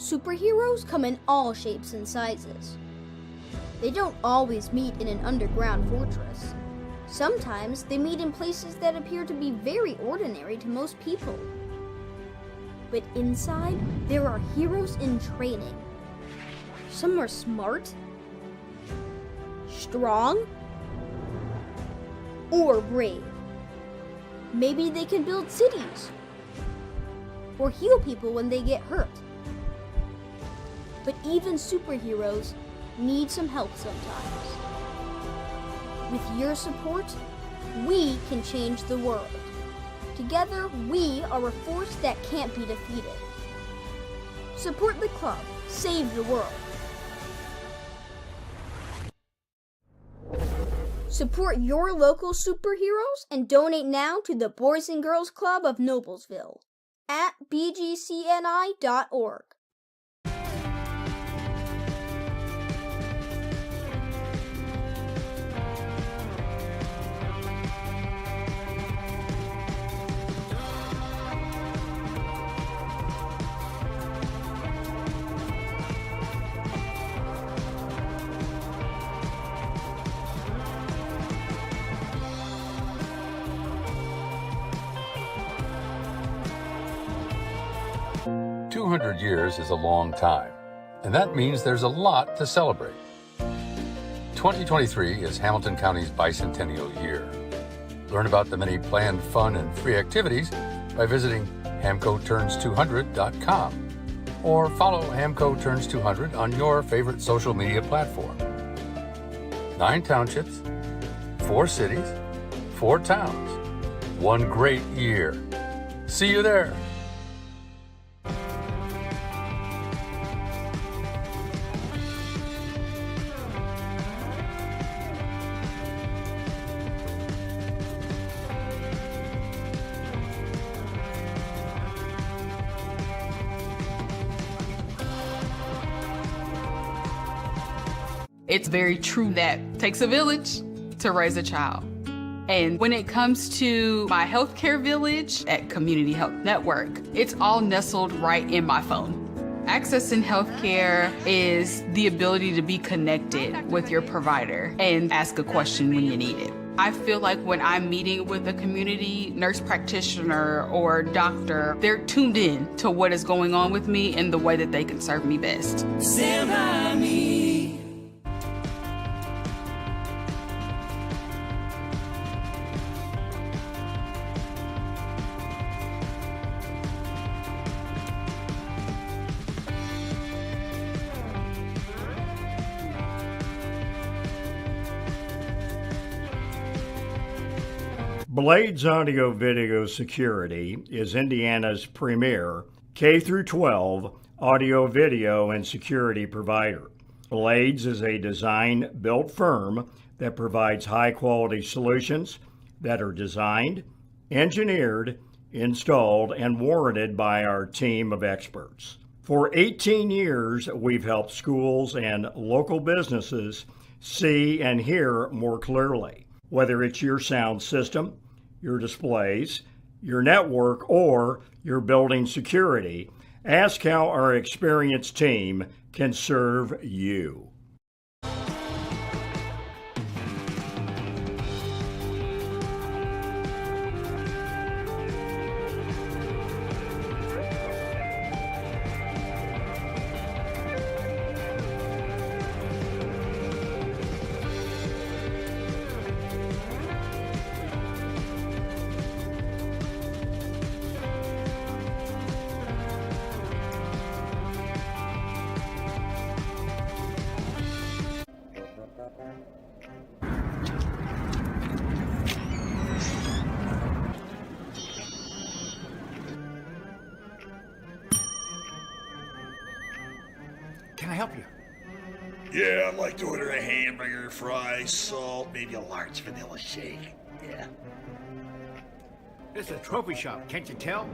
Superheroes come in all shapes and sizes. They don't always meet in an underground fortress. Sometimes they meet in places that appear to be very ordinary to most people. But inside, there are heroes in training. Some are smart, strong, or brave. Maybe they can build cities or heal people when they get hurt. But even superheroes need some help sometimes. With your support, we can change the world. Together, we are a force that can't be defeated. Support the club. Save the world. Support your local superheroes and donate now to the Boys and Girls Club of Noblesville at bgcni.org. "200 years is a long time, and that means there's a lot to celebrate. 2023 is Hamilton County's bicentennial year. Learn about the many planned fun and free activities by visiting hamcoturns200.com or follow Hamco Turns 200 on your favorite social media platform. 9 townships, 4 cities, 4 towns. One great year. See you there. It's very true that it takes a village to raise a child. And when it comes to my healthcare village at Community Health Network, it's all nestled right in my phone. Accessing healthcare is the ability to be connected with your provider and ask a question when you need it. I feel like when I'm meeting with a community nurse practitioner or doctor, they're tuned in to what is going on with me and the way that they can serve me best. Stand by me. Blades Audio Video Security is Indiana's premier K-12 audio, video, and security provider. Blades is a design-built firm that provides high-quality solutions that are designed, engineered, installed, and warranted by our team of experts. For 18 years, we've helped schools and local businesses see and hear more clearly. Whether it's your sound system, your displays, your network, or your building security, ask how our experienced team can serve you. Can I help you? Yeah, I'd like to order a hamburger, fries, salt, maybe a large vanilla shake. Yeah. This is a trophy shop, can't you tell?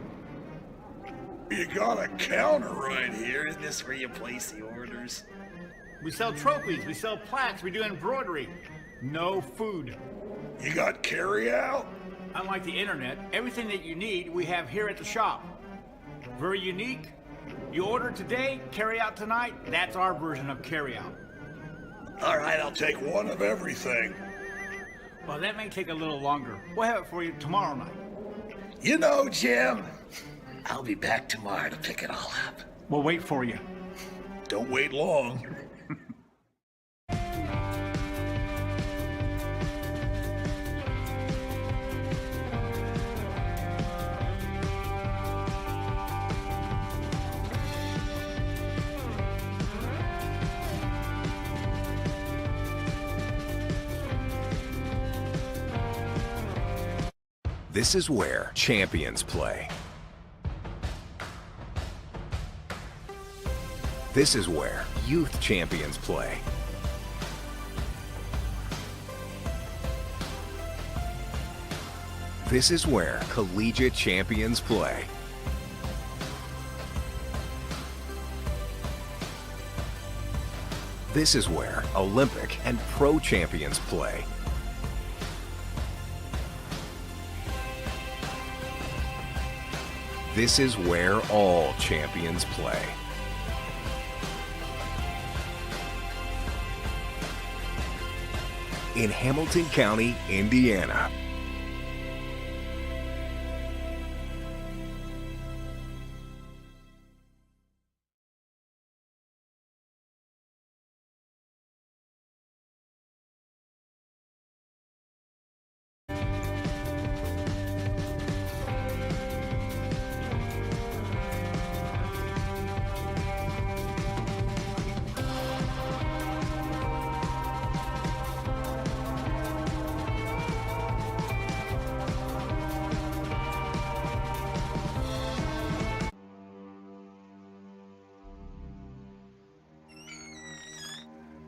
You got a counter right here. Isn't this where you place the orders? We sell trophies, we sell plaques, we do embroidery. No food. You got carry-out? Unlike the internet, everything that you need we have here at the shop. Very unique, You order today, carry out tonight. That's our version of carry out. All right, I'll take one of everything. Well, that may take a little longer. We'll have it for you tomorrow night. You know, Jim, I'll be back tomorrow to pick it all up. We'll wait for you. Don't wait long. This is where champions play. This is where youth champions play. This is where collegiate champions play. This is where Olympic and pro champions play. This is where all champions play. In Hamilton County, Indiana.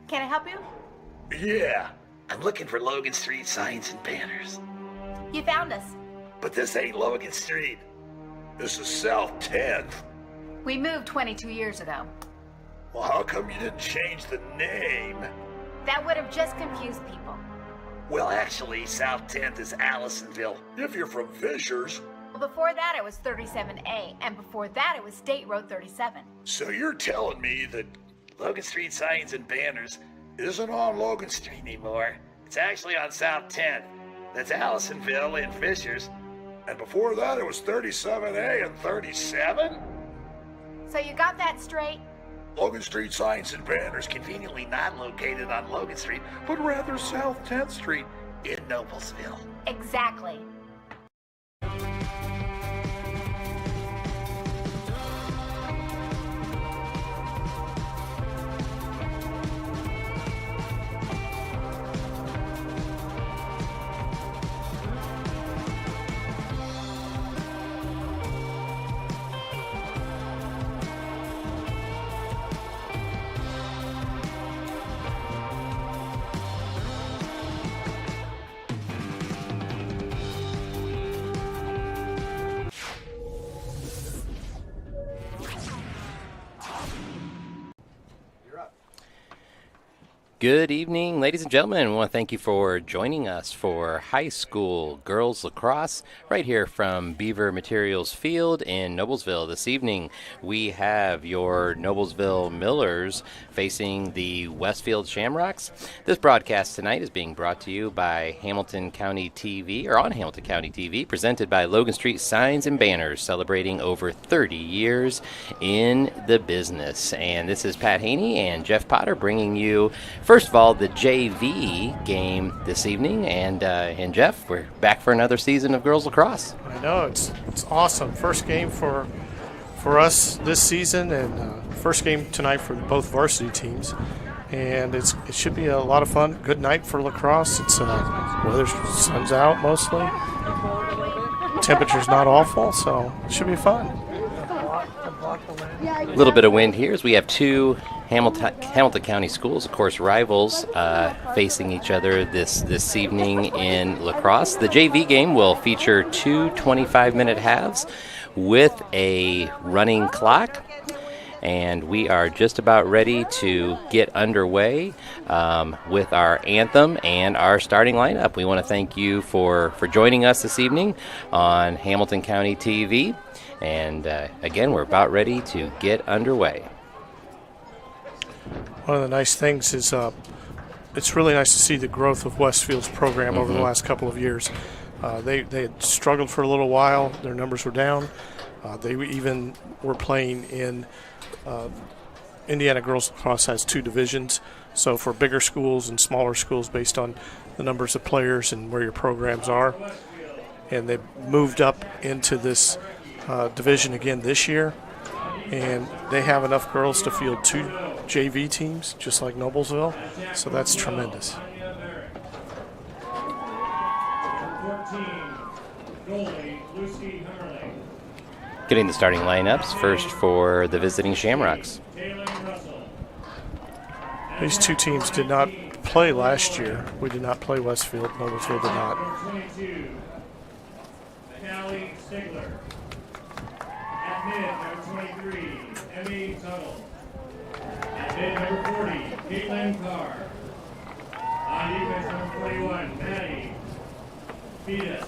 Can I help you? Yeah, I'm looking for Logan Street signs and banners. You found us. But this ain't Logan Street. This is South 10th. We moved 22 years ago. Well, how come you didn't change the name? That would have just confused people. Well, actually, South 10th is Allisonville, if you're from Fishers. Well, before that it was 37A, and before that it was State Road 37. So you're telling me that Logan Street signs and banners isn't on Logan Street anymore. It's actually on South 10th. That's Allisonville and Fishers. And before that, it was 37A and 37? So you got that straight? Logan Street signs and banners conveniently not located on Logan Street, but rather South 10th Street in Noblesville. Exactly. Good evening, ladies and gentlemen. I want to thank you for joining us for high school girls lacrosse right here from Beaver Materials Field in Noblesville. This evening, we have your Noblesville Millers facing the Westfield Shamrocks. This broadcast tonight is being brought to you by Hamilton County TV, or on Hamilton County TV, presented by Logan Street Signs and Banners, celebrating over 30 years in the business. And this is Pat Haney and Jeff Potter bringing you, first of all, the JV game this evening, and Jeff, we're back for another season of girls lacrosse. I know, it's awesome. First game for us this season, and first game tonight for both varsity teams. And it should be a lot of fun. Good night for lacrosse. It's weather, sun's out mostly. Temperature's not awful, so it should be fun. A little bit of wind here as we have two Hamilton County schools, of course, rivals facing each other this evening in lacrosse. The JV game will feature two 25-minute halves with a running clock. And we are just about ready to get underway with our anthem and our starting lineup. We want to thank you for joining us this evening on Hamilton County TV. And again, we're about ready to get underway. One of the nice things is it's really nice to see the growth of Westfield's program over the last couple of years. They had struggled for a little while. Their numbers were down. They even were playing in Indiana Girls Lacrosse has 2 divisions. So for bigger schools and smaller schools based on the numbers of players and where your programs are. And they moved up into this division again this year. And they have enough girls to field 2 JV teams, just like Noblesville. So that's tremendous. Getting the starting lineups first for the visiting Shamrocks. These 2 teams did not play last year. We did not play Westfield. Noblesville did not. At mid, number 23, Emmy Tuttle. At mid, number 40, Caitlin Carr. On defense, number 41, Maddie Fetus.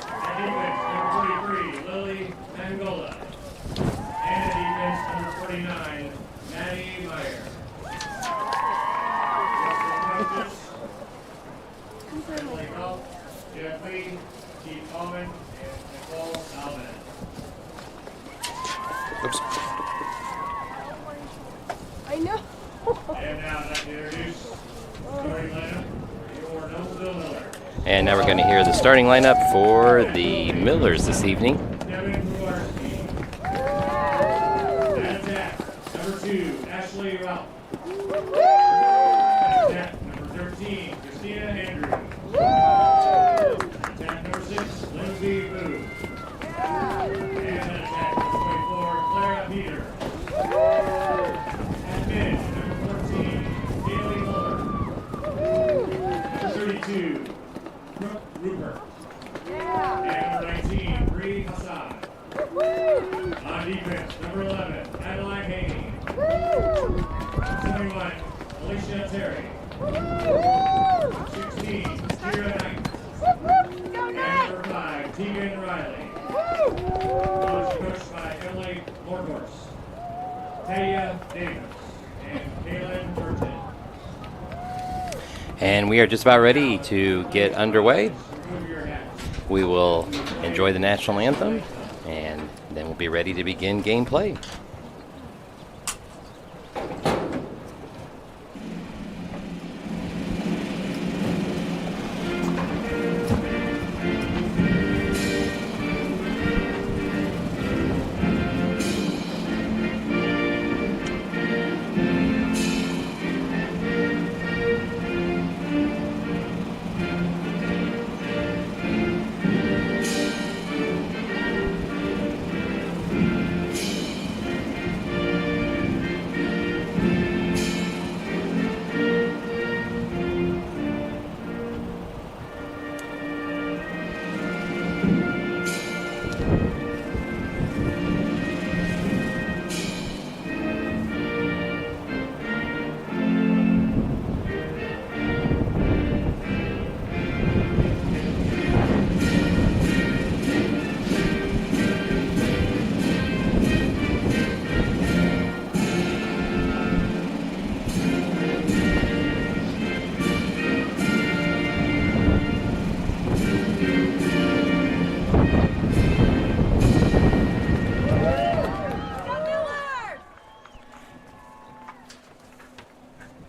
At defense, number 43, Lily Angola. And at defense, number 49, Maddie Meyer. Coaches, Emily Galt, Jeff Lee, Keith Coleman, and Nicole Alvin. Oops. I know. And now I'd like to introduce starting lineup for Noblesville Miller. And now we're going to hear the starting lineup for the Millers this evening. Devin Varsity. At attack, number 2, Ashley Ralph. At attack, number 13, Christina Andrews. Attack number 6, Lindsay Boo. And at attack number 24, Clara Peter. At mid, number 14, Haley Muller. Number 32, Brooke Rupert. And number 19, Bree Hassan. On defense, number 11, Adeline Haney. 21, Alicia Terry. 16, Kira Knight. And number 5, Tegan Riley. Coached by Emily Morgors, Taya Davis, and Kaylin Burton. And we are just about ready to get underway. We will enjoy the national anthem, and then we'll be ready to begin gameplay.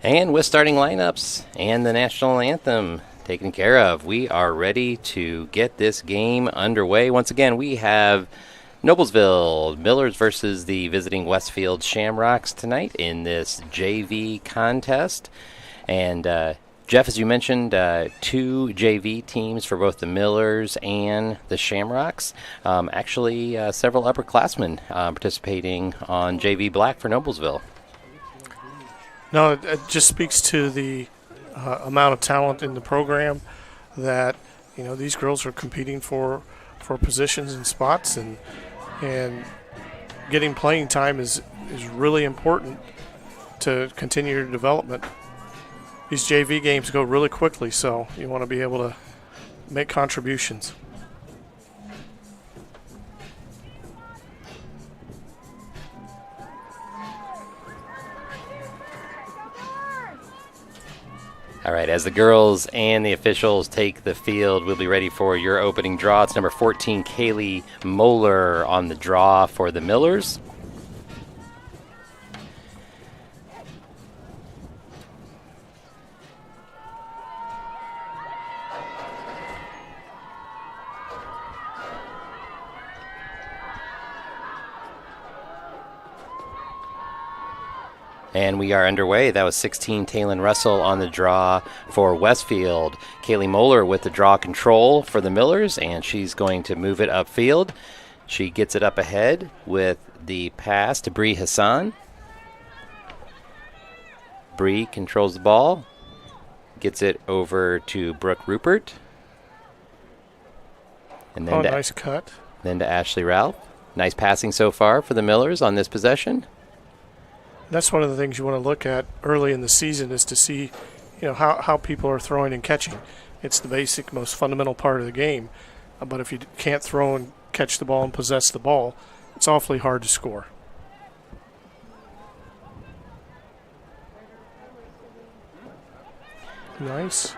And with starting lineups and the national anthem taken care of, we are ready to get this game underway. Once again, we have Noblesville Millers versus the visiting Westfield Shamrocks tonight in this JV contest. And Jeff, as you mentioned, 2 JV teams for both the Millers and the Shamrocks. Actually, several upperclassmen participating on JV Black for Noblesville. No, it just speaks to the amount of talent in the program that, you know, these girls are competing for positions and spots, and getting playing time is really important to continue your development. These JV games go really quickly, so you want to be able to make contributions. All right, as the girls and the officials take the field, we'll be ready for your opening draw. It's number 14, Kaylee Moeller on the draw for the Millers. And we are underway. That was 16, Taylon Russell on the draw for Westfield. Kaylee Moeller with the draw control for the Millers, and she's going to move it upfield. She gets it up ahead with the pass to Bree Hassan. Bree controls the ball, gets it over to Brooke Rupert. And then nice cut. Then to Ashley Ralph. Nice passing so far for the Millers on this possession. That's one of the things you want to look at early in the season is to see, how people are throwing and catching. It's the basic, most fundamental part of the game. But if you can't throw and catch the ball and possess the ball, it's awfully hard to score. Nice.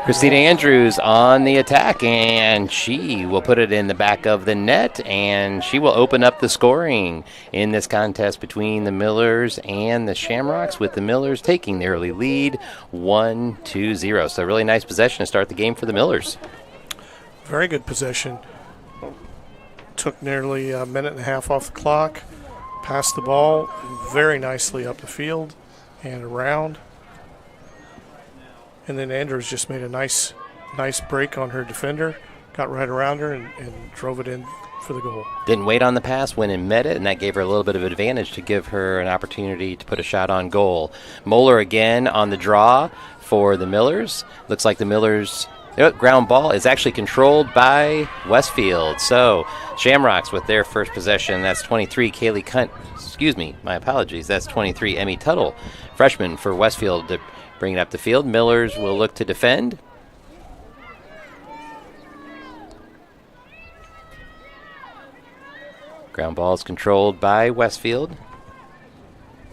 Christina Andrews on the attack, and she will put it in the back of the net, and she will open up the scoring in this contest between the Millers and the Shamrocks, with the Millers taking the early lead 1-0. So really nice possession to start the game for the Millers. Very good possession. Took nearly a minute and a half off the clock, passed the ball very nicely up the field and around. And then Andrews just made a nice break on her defender, got right around her and drove it in for the goal. Didn't wait on the pass, went and met it, and that gave her a little bit of advantage to give her an opportunity to put a shot on goal. Moeller again on the draw for the Millers. Looks like the Millers' ground ball is actually controlled by Westfield. So Shamrocks with their first possession. That's 23, Kaylee Cunt. Excuse me, my apologies. That's 23, Emmy Tuttle, freshman for Westfield, to bring it up the field. Millers will look to defend. Ground ball is controlled by Westfield.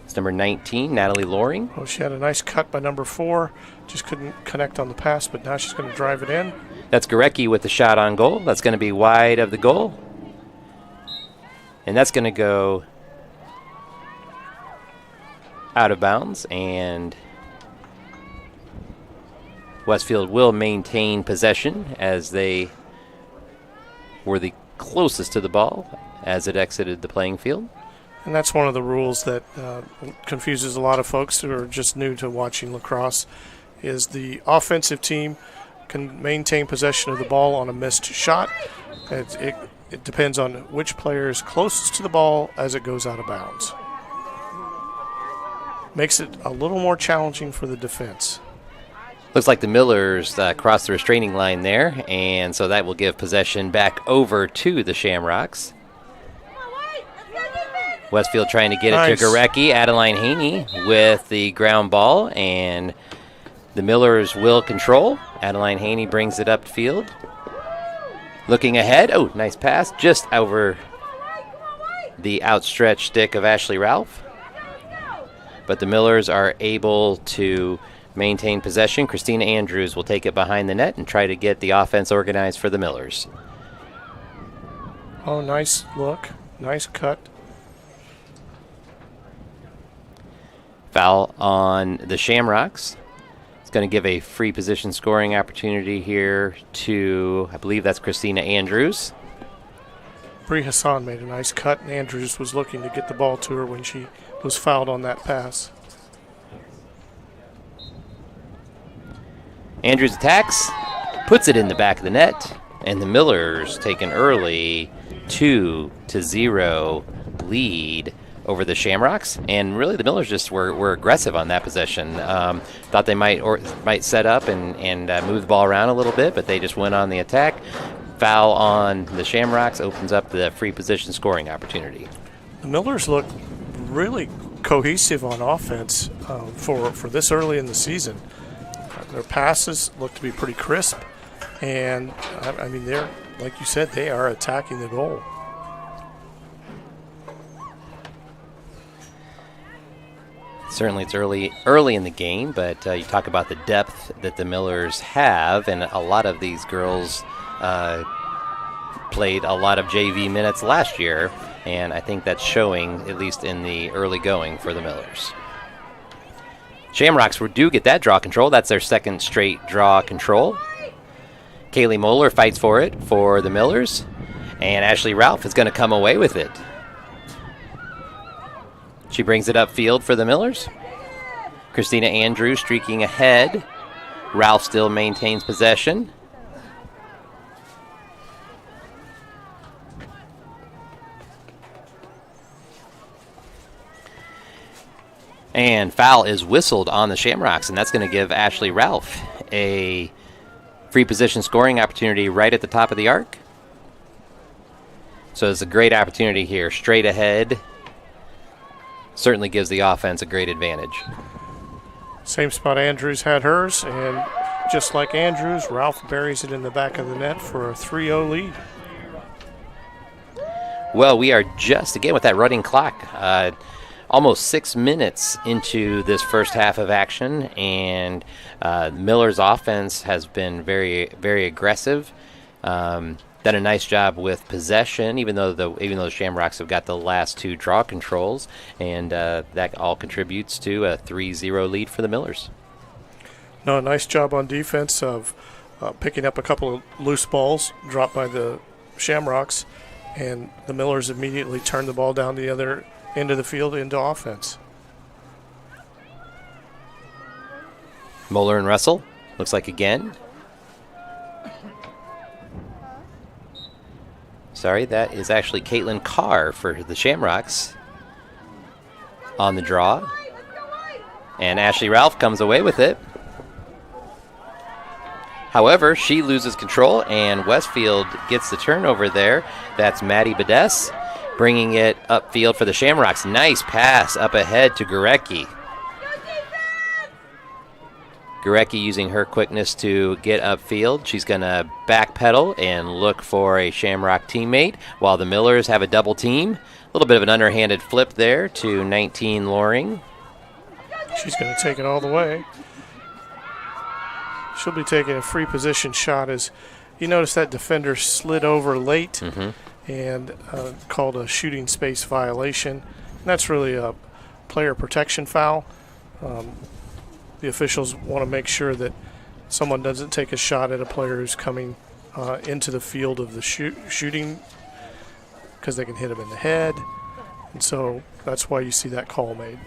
It's number 19, Natalie Loring. Oh, she had a nice cut by number 4. Just couldn't connect on the pass, but now she's going to drive it in. That's Gorecki with the shot on goal. That's going to be wide of the goal. And that's going to go out of bounds, and Westfield will maintain possession as they were the closest to the ball as it exited the playing field. And that's one of the rules that confuses a lot of folks who are just new to watching lacrosse, is the offensive team can maintain possession of the ball on a missed shot. It depends on which player is closest to the ball as it goes out of bounds. Makes it a little more challenging for the defense. Looks like the Millers crossed the restraining line there, and so that will give possession back over to the Shamrocks. Westfield trying to get it to Gorecki. Adeline Haney with the ground ball, and the Millers will control. Adeline Haney brings it upfield. Looking ahead. Oh, nice pass just over the outstretched stick of Ashley Ralph. But the Millers are able to maintain possession. Christina Andrews will take it behind the net and try to get the offense organized for the Millers. Oh, nice look. Nice cut. Foul on the Shamrocks. It's going to give a free position scoring opportunity here to, I believe that's Christina Andrews. Bree Hassan made a nice cut, and Andrews was looking to get the ball to her when she was fouled on that pass. Andrews attacks, puts it in the back of the net, and the Millers take an early 2-0 lead over the Shamrocks. And really the Millers just were aggressive on that possession. Thought they might set up and move the ball around a little bit, but they just went on the attack. Foul on the Shamrocks opens up the free position scoring opportunity. The Millers look really cohesive on offense for this early in the season. Their passes look to be pretty crisp, and I mean, they're, like you said, they are attacking the goal. Certainly it's early in the game, but you talk about the depth that the Millers have, and a lot of these girls played a lot of JV minutes last year, and I think that's showing, at least in the early going, for the Millers. Shamrocks do get that draw control. That's their second straight draw control. Kaylee Moeller fights for it for the Millers, and Ashley Ralph is going to come away with it. She brings it upfield for the Millers. Christina Andrews streaking ahead. Ralph still maintains possession. And foul is whistled on the Shamrocks, and that's going to give Ashley Ralph a free position scoring opportunity right at the top of the arc. So it's a great opportunity here, straight ahead. Certainly gives the offense a great advantage. Same spot Andrews had hers, and just like Andrews, Ralph buries it in the back of the net for a 3-0 lead. Well, we are just, again, with that running clock, almost 6 minutes into this first half of action, and Miller's offense has been very, very aggressive. Done a nice job with possession, even though the Shamrocks have got the last two draw controls, and that all contributes to a 3-0 lead for the Millers. No, nice job on defense of picking up a couple of loose balls dropped by the Shamrocks, and the Millers immediately turned the ball down the other end of the field into offense. Moeller and Russell, looks like again. Sorry, that is actually Caitlin Carr for the Shamrocks on the draw. And Ashley Ralph comes away with it. However, she loses control, and Westfield gets the turnover there. That's Maddie Badess bringing it upfield for the Shamrocks. Nice pass up ahead to Gurecki. Gurecki using her quickness to get upfield. She's going to backpedal and look for a Shamrock teammate while the Millers have a double team. A little bit of an underhanded flip there to 19 Loring. She's going to take it all the way. She'll be taking a free position shot. As you notice, that defender slid over late and called a shooting space violation. And that's really a player protection foul. The officials want to make sure that someone doesn't take a shot at a player who's coming into the field of the shooting, because they can hit him in the head. And so that's why you see that call made.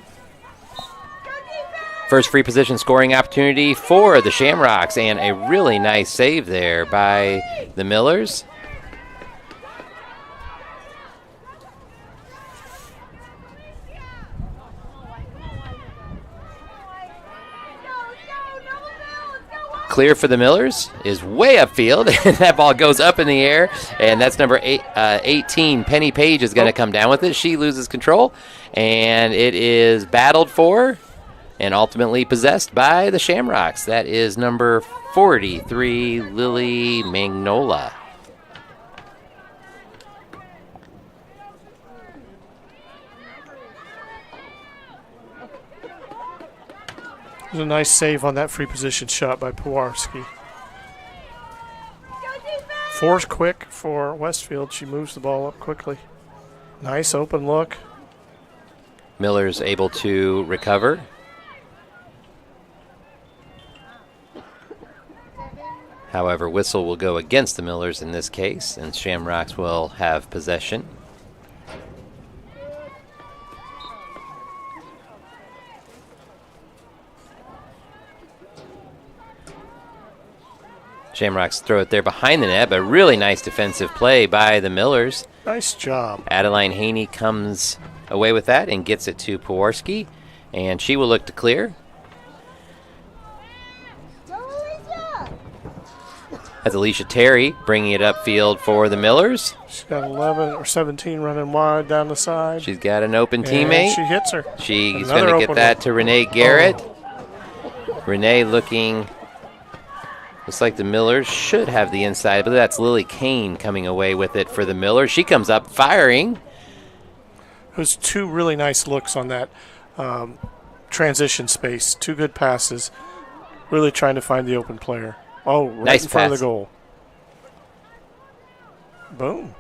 First free position scoring opportunity for the Shamrocks, and a really nice save there by the Millers. Clear for the Millers is way upfield, and that ball goes up in the air, and that's number 18, Penny Page, is going to come down with it. She loses control, and it is battled for and ultimately possessed by the Shamrocks. That is number 43, Lily Magnola. It was a nice save on that free position shot by Puwarski. Force quick for Westfield. She moves the ball up quickly. Nice open look. Miller's able to recover. However, whistle will go against the Millers in this case, and Shamrocks will have possession. Shamrocks throw it there behind the net, but really nice defensive play by the Millers. Nice job. Adeline Haney comes away with that and gets it to Puwarski, and she will look to clear. That's Alicia Terry bringing it upfield for the Millers. She's got 11 or 17 running wide down the side. She's got an open teammate. She hits her. She's going to get that to Renee Garrett. Renee looking, looks like the Millers should have the inside, but that's Lily Kane coming away with it for the Millers. She comes up firing. There's two really nice looks on that. transition space. 2 good passes. Really trying to find the open player. Oh, right Nice in front pass. of the goal. Boom.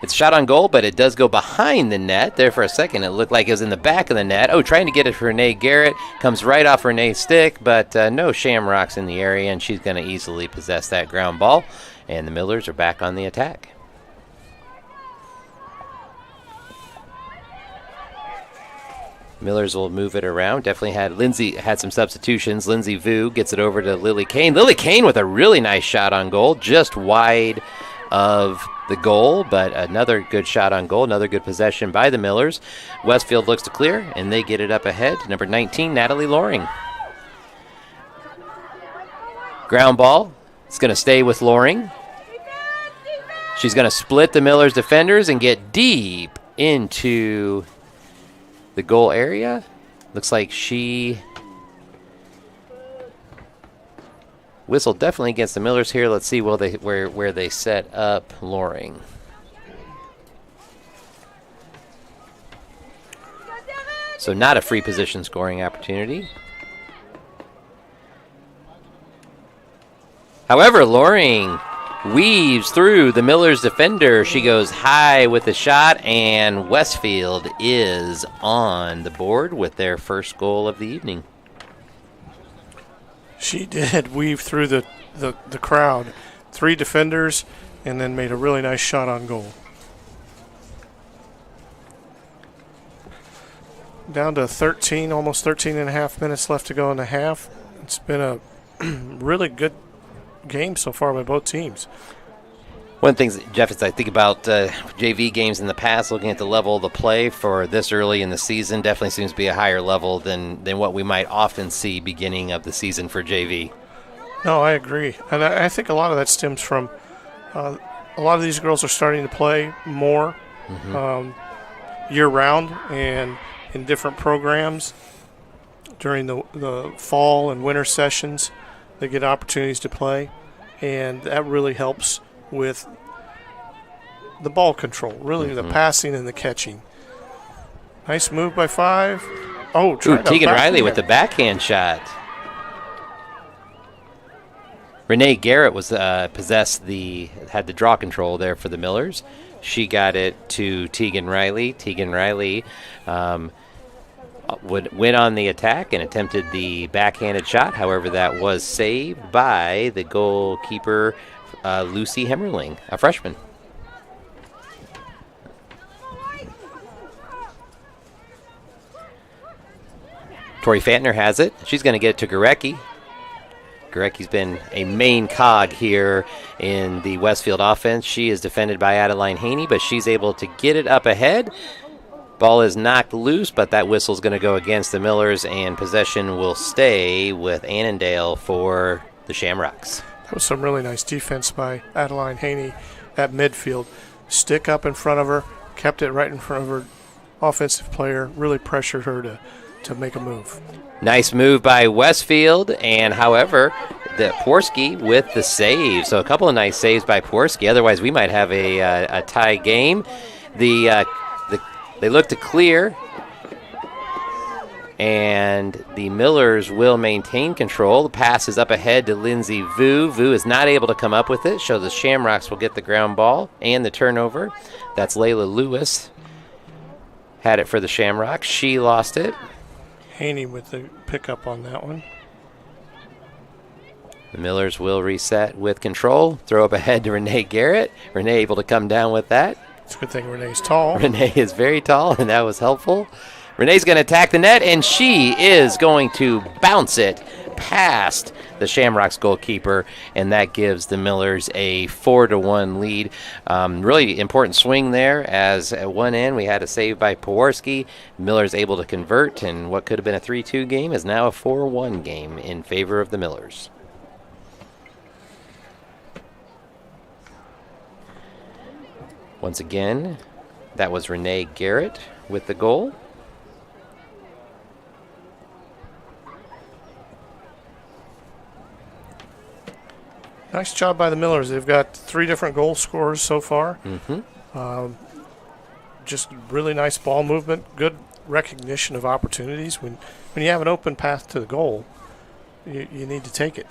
It's shot on goal, but it does go behind the net. There for a second, it looked like it was in the back of the net. Oh, trying to get it for Renee Garrett. Comes right off Renee's stick, but no Shamrocks in the area, and she's going to easily possess that ground ball. And the Millers are back on the attack. Millers will move it around. Definitely had some substitutions. Lindsay Vu gets it over to Lily Kane. Lily Kane with a really nice shot on goal, just wide of the goal, but another good shot on goal, another good possession by the Millers. Westfield looks to clear, and they get it up ahead. Number 19, Natalie Loring. Ground ball. It's going to stay with Loring. She's going to split the Millers defenders and get deep into the goal area. Looks like she whistled definitely against the Millers here. Let's see where they set up Loring. So not a free position scoring opportunity. However, Loring weaves through the Millers defender. She goes high with the shot, and Westfield is on the board with their first goal of the evening. She did weave through the crowd. 3 defenders, and then made a really nice shot on goal. Down to 13, almost 13 and a half minutes left to go in the half. It's been a really good game so far by both teams. One of the things, Jeff, is I think about JV games in the past, looking at the level of the play for this early in the season, definitely seems to be a higher level than what we might often see beginning of the season for JV. No, I agree. And I think a lot of that stems from a lot of these girls are starting to play more year-round and in different programs during the fall and winter sessions. They get opportunities to play, and that really helps with the ball control, really the passing and the catching. Nice move by 5. Oh, Tegan Riley with the backhand shot. Renee Garrett was had the draw control there for the Millers. She got it to Tegan Riley. Tegan Riley went on the attack and attempted the backhanded shot. However, that was saved by the goalkeeper, Lucy Hemmerling, a freshman. Tori Fantner has it. She's going to get it to Gorecki. Gorecki's been a main cog here in the Westfield offense. She is defended by Adeline Haney, but she's able to get it up ahead. Ball is knocked loose, but that whistle's going to go against the Millers, and possession will stay with Annandale for the Shamrocks. That was some really nice defense by Adeline Haney at midfield. Stick up in front of her, kept it right in front of her offensive player, really pressured her to make a move. Nice move by Westfield, and however, the Porsky with the save. So a couple of nice saves by Porsky. Otherwise, we might have a tie game. They look to clear, and the Millers will maintain control. The pass is up ahead to Lindsay Vu. Vu is not able to come up with it, so the Shamrocks will get the ground ball and the turnover. That's Layla Lewis. Had it for the Shamrocks. She lost it. Haney with the pickup on that one. The Millers will reset with control. Throw up ahead to Renee Garrett. Renee able to come down with that. It's a good thing Renee's tall. Renee is very tall, and that was helpful. Renee's going to attack the net, and she is going to bounce it past the Shamrocks goalkeeper, and that gives the Millers a 4-1 lead. Really important swing there, as at one end we had a save by Pewarski. Millers able to convert, and what could have been a 3-2 game is now a 4-1 game in favor of the Millers. Once again, that was Renee Garrett with the goal. Nice job by the Millers. They've got 3 different goal scorers so far. Just really nice ball movement, good recognition of opportunities. When you have an open path to the goal, you need to take it.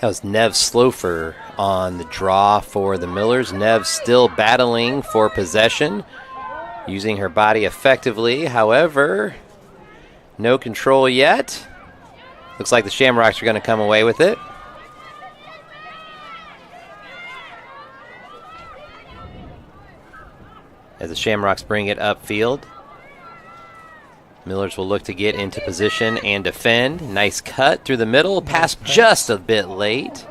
That was Nev Slofer on the draw for the Millers. Nev still battling for possession, using her body effectively. However, no control yet. Looks like the Shamrocks are going to come away with it. As the Shamrocks bring it upfield. Millers will look to get into position and defend. Nice cut through the middle. Pass just a bit late.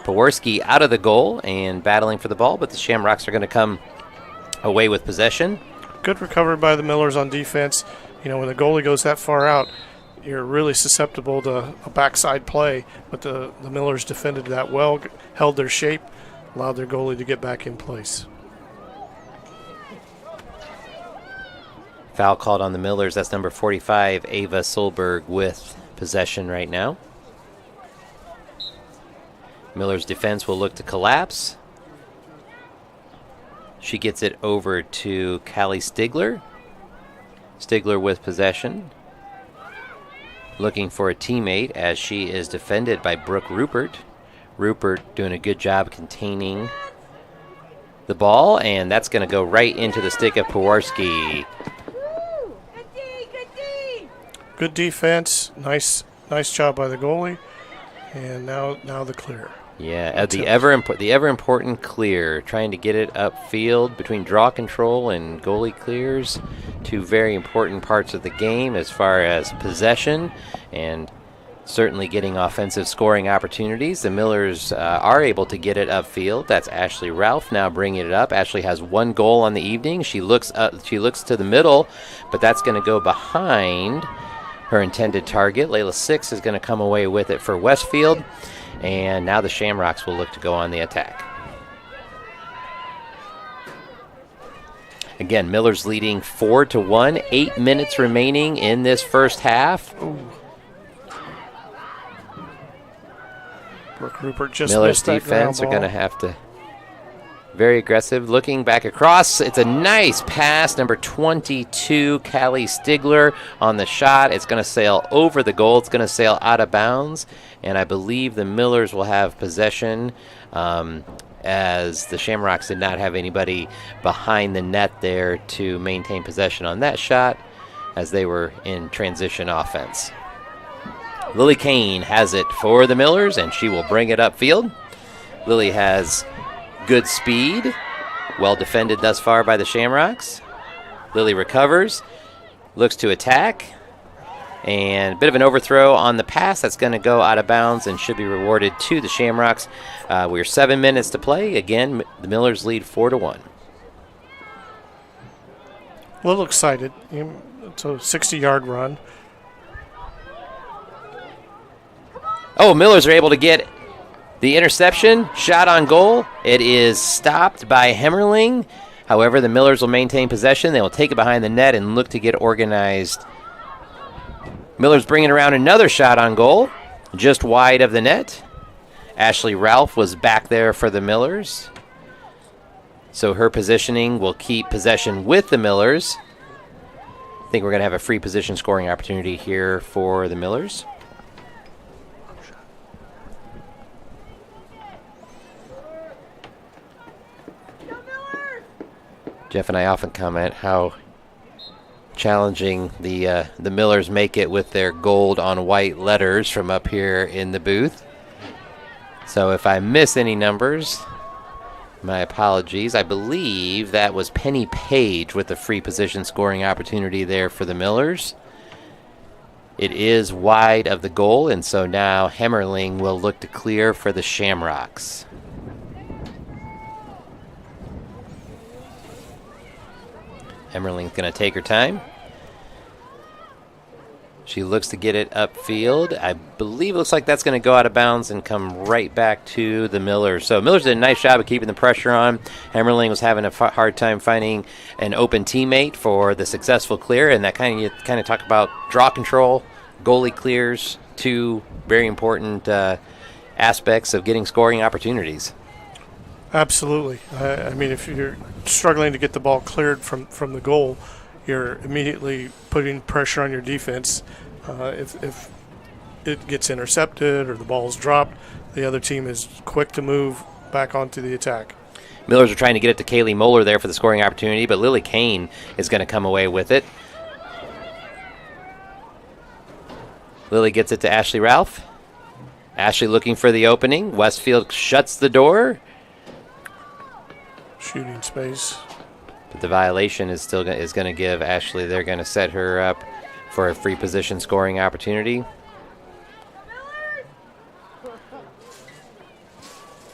Pewarski out of the goal and battling for the ball, but the Shamrocks are going to come away with possession. Good recovery by the Millers on defense. You know, when the goalie goes that far out, you're really susceptible to a backside play, but the Millers defended that well, held their shape, allowed their goalie to get back in place. Foul called on the Millers. That's number 45, Ava Solberg, with possession right now. Miller's defense will look to collapse. She gets it over to Callie Stigler. Stigler with possession. Looking for a teammate as she is defended by Brooke Rupert. Rupert doing a good job containing the ball, and that's going to go right into the stick of Pewarski. Good defense, nice job by the goalie, and now the clear. Yeah, the ever important clear, trying to get it upfield between draw control and goalie clears. Two very important parts of the game as far as possession and certainly getting offensive scoring opportunities. The Millers are able to get it upfield. That's Ashley Ralph now bringing it up. Ashley has one goal on the evening. She looks to the middle, but that's going to go behind her intended target. Layla Six is going to come away with it for Westfield, and now the Shamrocks will look to go on the attack. Again, Miller's leading 4-1. 8 minutes remaining in this first half. Ooh. Brooke Rupert just Miller's missed that defense ground are going to ball. have to very aggressive. Looking back across. It's a nice pass. Number 22, Callie Stigler on the shot. It's going to sail over the goal. It's going to sail out of bounds. And I believe the Millers will have possession as the Shamrocks did not have anybody behind the net there to maintain possession on that shot as they were in transition offense. Lily Kane has it for the Millers, and she will bring it upfield. Lily has good speed, well defended thus far by the Shamrocks. Lily recovers, looks to attack, and a bit of an overthrow on the pass. That's going to go out of bounds and should be rewarded to the Shamrocks. We're 7 minutes to play. Again, the Millers lead 4-1. A little excited. It's a 60-yard run. Oh, Millers are able to get the interception, shot on goal. It is stopped by Hemmerling. However, the Millers will maintain possession. They will take it behind the net and look to get organized. Millers bringing around another shot on goal, just wide of the net. Ashley Ralph was back there for the Millers. So her positioning will keep possession with the Millers. I think we're going to have a free position scoring opportunity here for the Millers. Jeff and I often comment how challenging the Millers make it with their gold on white letters from up here in the booth. So if I miss any numbers, my apologies. I believe that was Penny Page with the free position scoring opportunity there for the Millers. It is wide of the goal, and so now Hemmerling will look to clear for the Shamrocks. Hemmerling's going to take her time. She looks to get it upfield. I believe it looks like that's going to go out of bounds and come right back to the Millers. So Millers did a nice job of keeping the pressure on. Hemmerling was having a hard time finding an open teammate for the successful clear, and that kind of talk about draw control, goalie clears, two very important aspects of getting scoring opportunities. Absolutely. I mean, if you're struggling to get the ball cleared from the goal, you're immediately putting pressure on your defense. If it gets intercepted or the ball's dropped, the other team is quick to move back onto the attack. Millers are trying to get it to Kaylee Moeller there for the scoring opportunity, but Lily Kane is going to come away with it. Lily gets it to Ashley Ralph. Ashley looking for the opening. Westfield shuts the door. Shooting space. But the violation is still going to give Ashley. They're going to set her up for a free position scoring opportunity.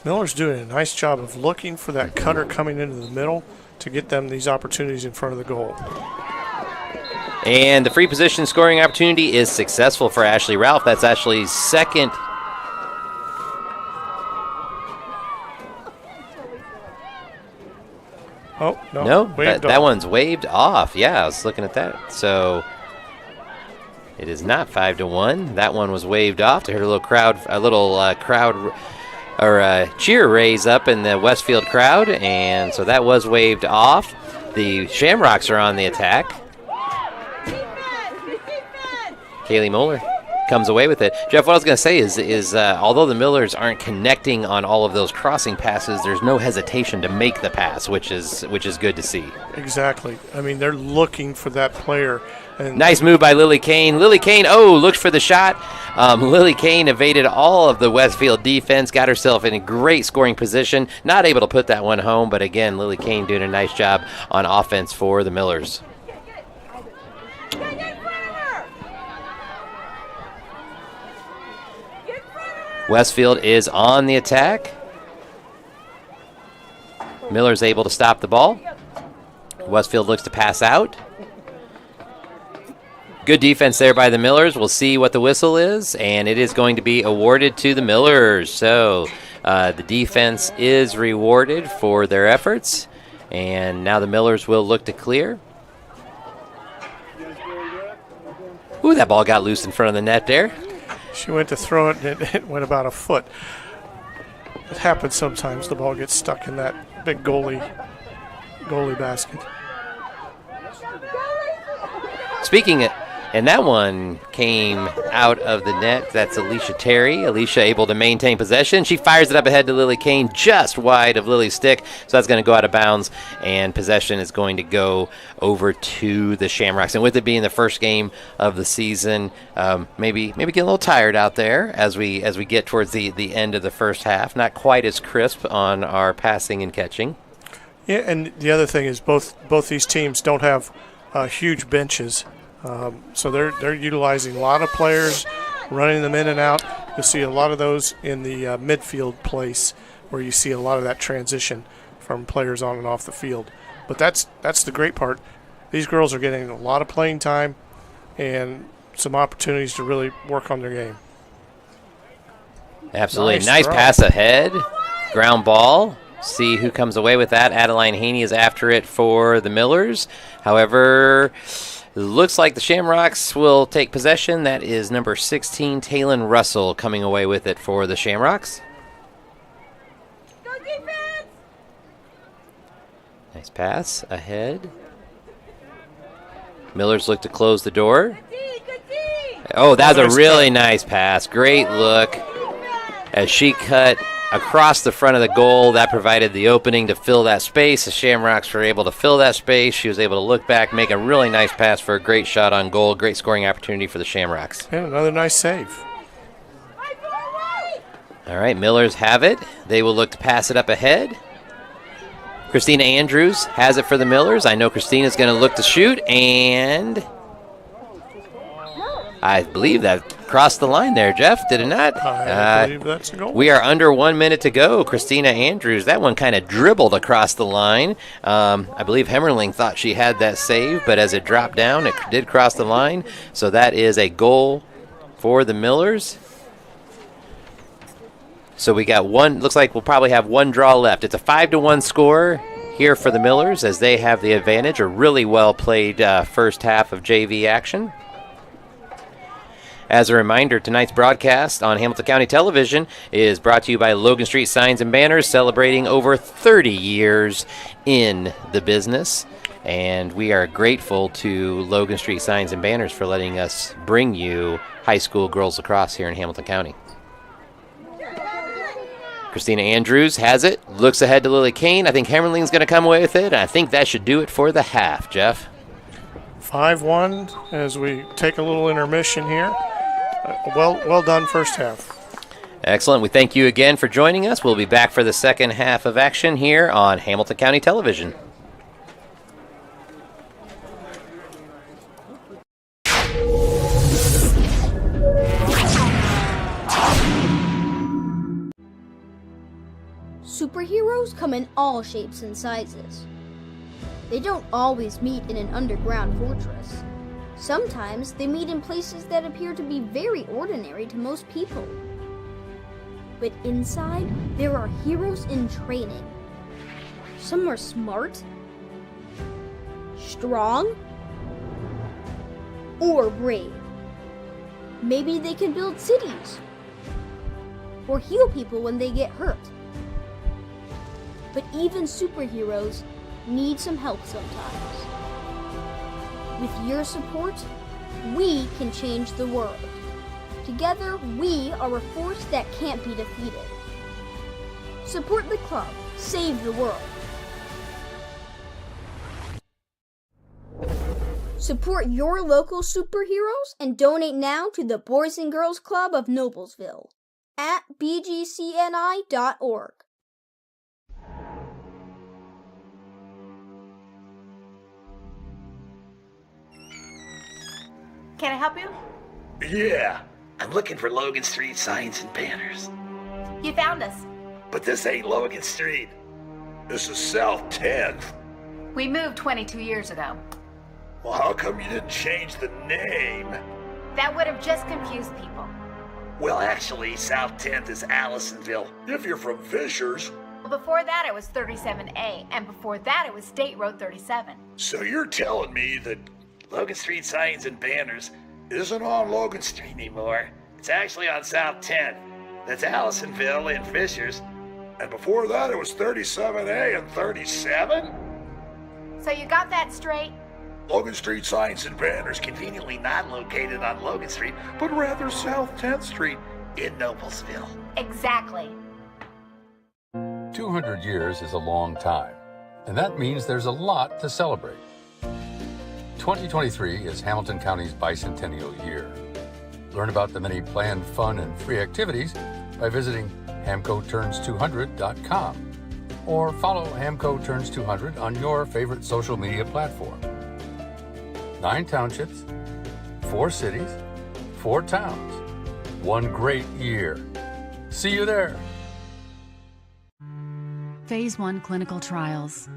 Miller's doing a nice job of looking for that cutter coming into the middle to get them these opportunities in front of the goal. And the free position scoring opportunity is successful for Ashley Ralph. That's Ashley's second. Oh, no. No, that one's waved off. Yeah, I was looking at that. So it is not 5-1. That one was waved off. To hear a little crowd or cheer raise up in the Westfield crowd, and so that was waved off. The Shamrocks are on the attack. Kaylee Moeller comes away with it. Jeff, what I was going to say is although the Millers aren't connecting on all of those crossing passes, there's no hesitation to make the pass, which is good to see. Exactly. I mean, they're looking for that player. And nice move by Lily Kane. Lily Kane, looked for the shot. Lily Kane evaded all of the Westfield defense, got herself in a great scoring position. Not able to put that one home, but again, Lily Kane doing a nice job on offense for the Millers. Westfield is on the attack. Miller's able to stop the ball. Westfield looks to pass out. Good defense there by the Millers. We'll see what the whistle is, and it is going to be awarded to the Millers. So the defense is rewarded for their efforts, and now the Millers will look to clear. Ooh, that ball got loose in front of the net there. She went to throw it, and it went about a foot. It happens sometimes. The ball gets stuck in that big goalie basket. Speaking of, and that one came out of the net. That's Alicia Terry. Alicia able to maintain possession. She fires it up ahead to Lily Kane, just wide of Lily's stick. So that's going to go out of bounds, and possession is going to go over to the Shamrocks. And with it being the first game of the season, maybe get a little tired out there as we get towards the end of the first half. Not quite as crisp on our passing and catching. Yeah, and the other thing is both these teams don't have huge benches. So they're utilizing a lot of players, running them in and out. You'll see a lot of those in the midfield place where you see a lot of that transition from players on and off the field. But that's the great part. These girls are getting a lot of playing time and some opportunities to really work on their game. Absolutely. Nice pass ahead. Ground ball. See who comes away with that. Adeline Haney is after it for the Millers. However, looks like the Shamrocks will take possession. That is number 16, Taylon Russell, coming away with it for the Shamrocks. Go defense! Nice pass ahead. Millers look to close the door. Oh, that was a really nice pass. Great look as she cut across the front of the goal. That provided the opening to fill that space. The Shamrocks were able to fill that space. She was able to look back, make a really nice pass for a great shot on goal. Great scoring opportunity for the Shamrocks. And another nice save. All right, Millers have it. They will look to pass it up ahead. Christina Andrews has it for the Millers. I know Christina's going to look to shoot, and I believe that crossed the line there, Jeff, did it not? I believe that's a goal. We are under 1 minute to go. Christina Andrews, that one kind of dribbled across the line. I believe Hemmerling thought she had that save, but as it dropped down, it did cross the line. So that is a goal for the Millers. So we got one, looks like we'll probably have one draw left. It's a 5-1 score here for the Millers as they have the advantage. A really well played first half of JV action. As a reminder, tonight's broadcast on Hamilton County Television is brought to you by Logan Street Signs and Banners, celebrating over 30 years in the business. And we are grateful to Logan Street Signs and Banners for letting us bring you high school girls lacrosse here in Hamilton County. Christina Andrews has it, looks ahead to Lily Kane. I think Hemmerling's going to come away with it, and I think that should do it for the half, Jeff. 5-1 as we take a little intermission here. Well done first half. Excellent. We thank you again for joining us. We'll be back for the second half of action here on Hamilton County Television. Superheroes come in all shapes and sizes. They don't always meet in an underground fortress. Sometimes they meet in places that appear to be very ordinary to most people. But inside, there are heroes in training. Some are smart, strong, or brave. Maybe they can build cities or heal people when they get hurt. But even superheroes need some help sometimes. With your support, we can change the world. Together, we are a force that can't be defeated. Support the club. Save the world. Support your local superheroes and donate now to the Boys and Girls Club of Noblesville at bgcni.org. Can I help you? Yeah, I'm looking for Logan Street Signs and Banners. You found us. But this ain't Logan Street. This is South 10th. We moved 22 years ago. Well, how come you didn't change the name? That would have just confused people. Well, actually, South 10th is Allisonville. If you're from Fishers. Well, before that it was 37A, and before that it was State Road 37. So you're telling me that Logan Street Signs and Banners isn't on Logan Street anymore. It's actually on South 10th. That's Allisonville and Fishers. And before that, it was 37A and 37? So you got that straight? Logan Street Signs and Banners conveniently not located on Logan Street, but rather South 10th Street in Noblesville. Exactly. 200 years is a long time, and that means there's a lot to celebrate. 2023 is Hamilton County's bicentennial year. Learn about the many planned fun and free activities by visiting hamcoturns200.com or follow Hamco Turns 200 on your favorite social media platform. 9 townships, 4 cities, 4 towns. One great year. See you there. Phase 1 clinical trials.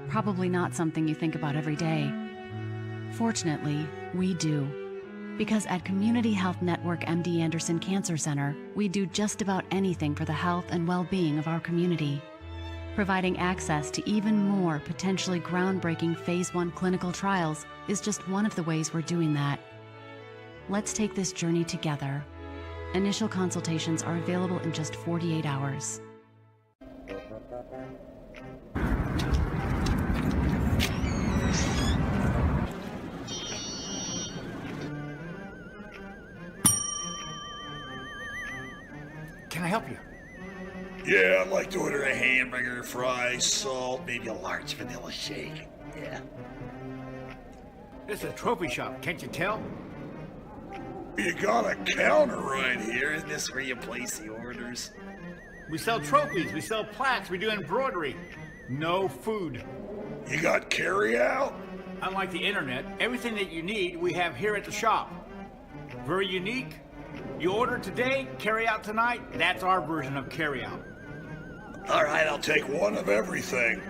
Probably not something you think about every day. Fortunately, we do. Because at Community Health Network MD Anderson Cancer Center, we do just about anything for the health and well-being of our community. Providing access to even more potentially groundbreaking Phase 1 clinical trials is just one of the ways we're doing that. Let's take this journey together. Initial consultations are available in just 48 hours. Can I help you? Yeah, I'd like to order a hamburger, fries, salt, maybe a large vanilla shake. Yeah. This is a trophy shop, can't you tell? You got a counter right here. Isn't this where you place the orders? We sell trophies, we sell plaques, we do embroidery. No food. You got carry out? Unlike the internet, everything that you need we have here at the shop. Very unique, You order today, carry out tonight. That's our version of carry out. All right, I'll take one of everything.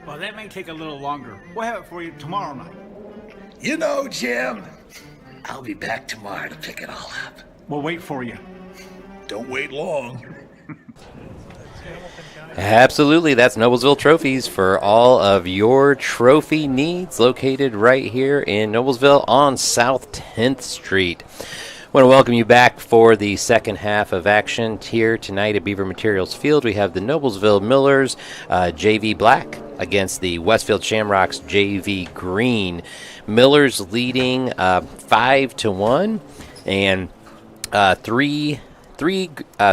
Well, that may take a little longer. We'll have it for you tomorrow night. You know, Jim, I'll be back tomorrow to pick it all up. We'll wait for you. Don't wait long. Absolutely. That's Noblesville Trophies for all of your trophy needs, located right here in Noblesville on South 10th Street. I want to welcome you back for the second half of action here tonight at Beaver Materials Field. We have the Noblesville Millers JV Black against the Westfield Shamrocks JV Green. Millers leading 5-1, and three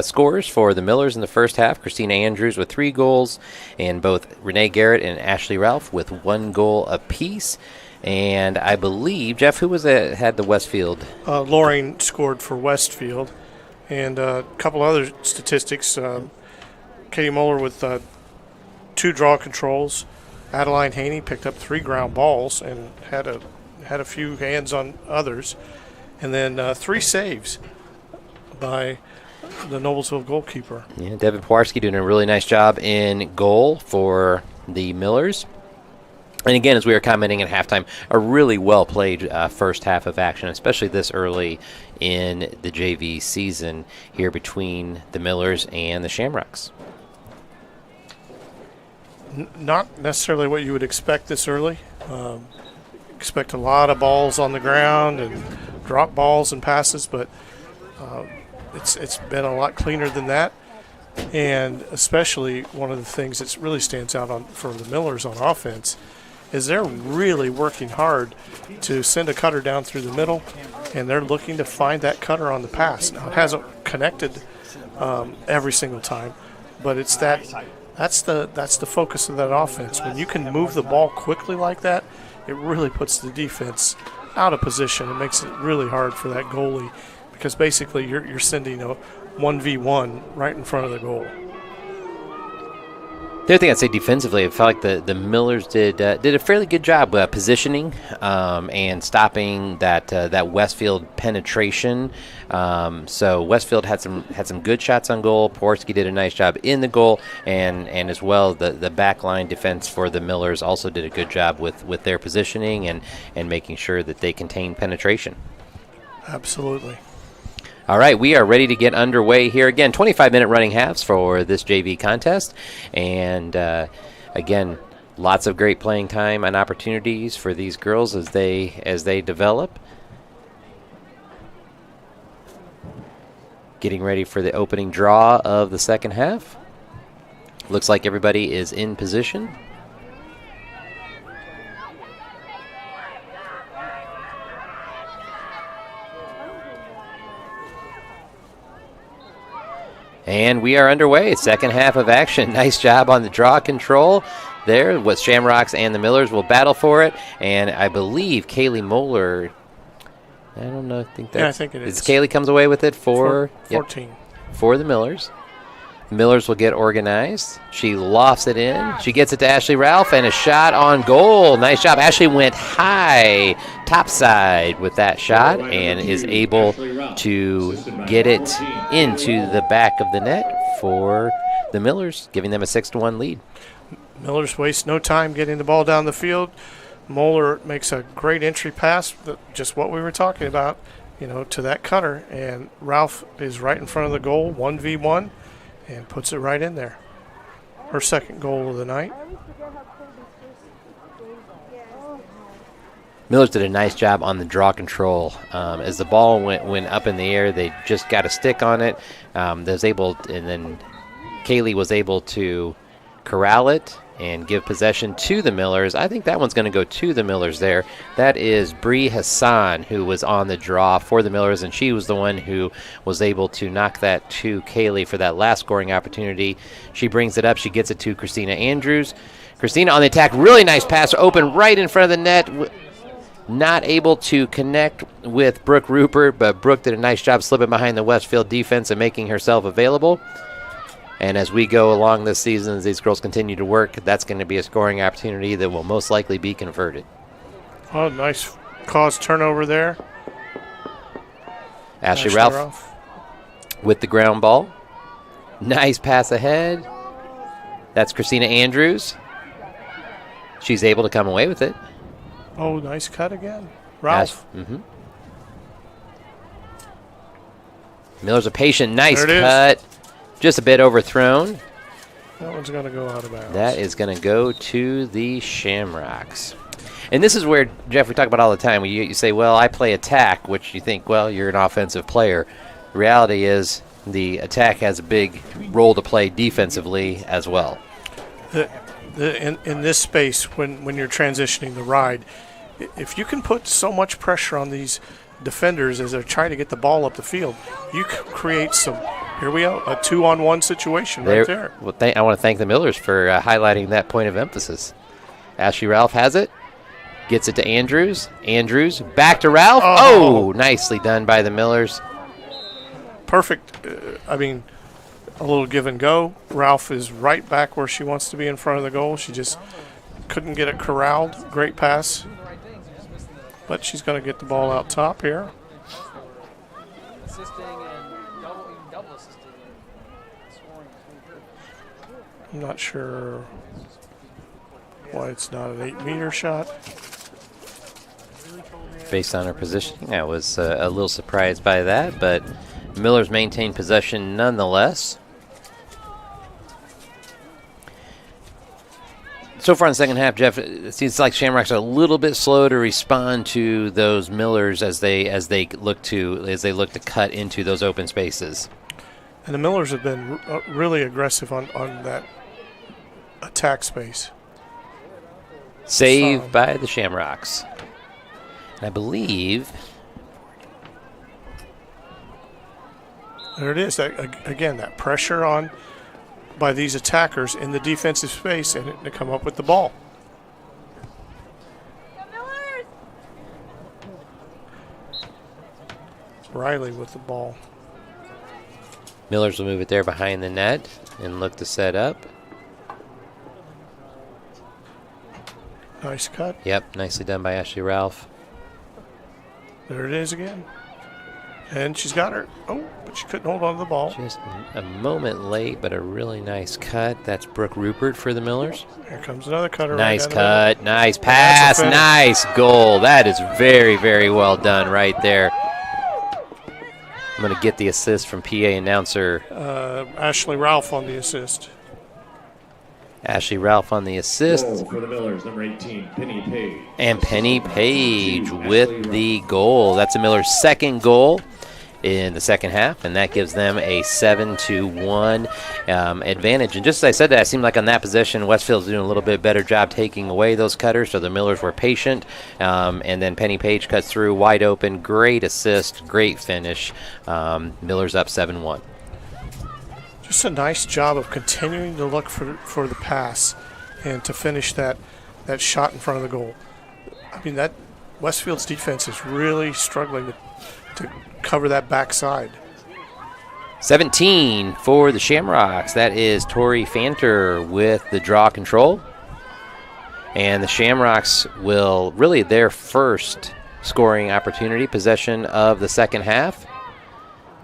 scores for the Millers in the first half. Christina Andrews with 3 goals, and both Renee Garrett and Ashley Ralph with 1 goal apiece. And I believe, Jeff, who was that had the Westfield? Loring scored for Westfield. And a couple other statistics. Katie Moeller with 2 draw controls. Adeline Haney picked up 3 ground balls and had a few hands on others. And then 3 saves by the Noblesville goalkeeper. Yeah, Devin Powarski doing a really nice job in goal for the Millers. And again, as we were commenting at halftime, a really well-played first half of action, especially this early in the JV season here between the Millers and the Shamrocks. Not necessarily what you would expect this early. Expect a lot of balls on the ground and drop balls and passes, but it's been a lot cleaner than that. And especially one of the things that really stands out for the Millers on offense is they're really working hard to send a cutter down through the middle, and they're looking to find that cutter on the pass. Now, it hasn't connected every single time, but it's that's the focus of that offense. When you can move the ball quickly like that, it really puts the defense out of position. It makes it really hard for that goalie, because basically you're sending a 1v1 right in front of the goal. The other thing I'd say defensively, I felt like the Millers did a fairly good job positioning and stopping that Westfield penetration. So Westfield had some good shots on goal. Powarski did a nice job in the goal, and as well the backline defense for the Millers also did a good job with their positioning and making sure that they contained penetration. Absolutely. All right, we are ready to get underway here. Again, 25-minute running halves for this JV contest. And, again, lots of great playing time and opportunities for these girls as they develop. Getting ready for the opening draw of the second half. Looks like everybody is in position. And we are underway. Second half of action. Nice job on the draw control there. What Shamrocks and the Millers will battle for it. And I believe Kaylee Moeller, I don't know, I think it is. Kaylee comes away with it for 14. For the Millers. Millers will get organized. She lofts it in. She gets it to Ashley Ralph, and a shot on goal. Nice job. Ashley went high, topside with that shot, and is able to get it into the back of the net for the Millers, giving them a 6-1 lead. Millers waste no time getting the ball down the field. Moeller makes a great entry pass, just what we were talking about, to that cutter, and Ralph is right in front of the goal, 1v1. And puts it right in there. Her second goal of the night. Millers did a nice job on the draw control. As the ball went up in the air, they just got a stick on it. And then Kaylee was able to corral it and give possession to the Millers. I think that one's going to go to the Millers there. That is Bree Hassan, who was on the draw for the Millers, and she was the one who was able to knock that to Kaylee for that last scoring opportunity. She brings it up. She gets it to Christina Andrews. Christina on the attack. Really nice pass. Open right in front of the net. Not able to connect with Brooke Rupert, but Brooke did a nice job slipping behind the Westfield defense and making herself available. And as we go along this season, as these girls continue to work, that's going to be a scoring opportunity that will most likely be converted. Oh, nice cause turnover there. Ashley Ralph with the ground ball. Nice pass ahead. That's Christina Andrews. She's able to come away with it. Oh, nice cut again. Ralph. Miller's a patient. Nice cut. Just a bit overthrown. That one's going to go out of bounds. That is going to go to the Shamrocks. And this is where, Jeff, we talk about all the time. You say, well, I play attack, which you think, well, you're an offensive player. The reality is the attack has a big role to play defensively as well. In this space, when you're transitioning the ride, if you can put so much pressure on these defenders as they're trying to get the ball up the field, you can create some, here we go, a 2-on-1 situation right there. Well, I want to thank the Millers for highlighting that point of emphasis. Ashley Ralph has it. Gets it to Andrews. Andrews back to Ralph. Oh, nicely done by the Millers. Perfect. A little give and go. Ralph is right back where she wants to be in front of the goal. She just couldn't get it corralled. Great pass. But she's going to get the ball out top here. I'm not sure why it's not an 8-meter shot. Based on her positioning, I was a little surprised by that, but Millers maintained possession nonetheless. So far in the second half, Jeff, it seems like Shamrocks are a little bit slow to respond to those Millers as they look to cut into those open spaces. And the Millers have been really aggressive on that attack space. Saved by the Shamrocks. And I believe there it is. Again, that pressure on by these attackers in the defensive space and to come up with the ball. Riley with the ball. Millers will move it there behind the net and look to set up. Nice cut. Yep, nicely done by Ashley Ralph. There it is again. And she's got her. Oh, but she couldn't hold on to the ball. Just a moment late, but a really nice cut. That's Brooke Rupert for the Millers. Here comes another cutter. Nice cut, nice pass, nice goal. That is very, very well done right there. I'm going to get the assist from PA announcer. Ashley Ralph on the assist. Ashley Ralph on the assist. Goal for the Millers, number 18, Penny Page. And Penny Page with the goal. That's the Millers' second goal in the second half, and that gives them a 7-1 advantage. And just as I said that, it seemed like on that possession, Westfield's doing a little bit better job taking away those cutters, so the Millers were patient. And then Penny Page cuts through wide open. Great assist, great finish. Millers up 7-1. Just a nice job of continuing to look for the pass and to finish that shot in front of the goal. I mean, that Westfield's defense is really struggling to cover that backside. 17 for the Shamrocks. That is Tori Fanter with the draw control. And the Shamrocks will really their first scoring opportunity, possession of the second half.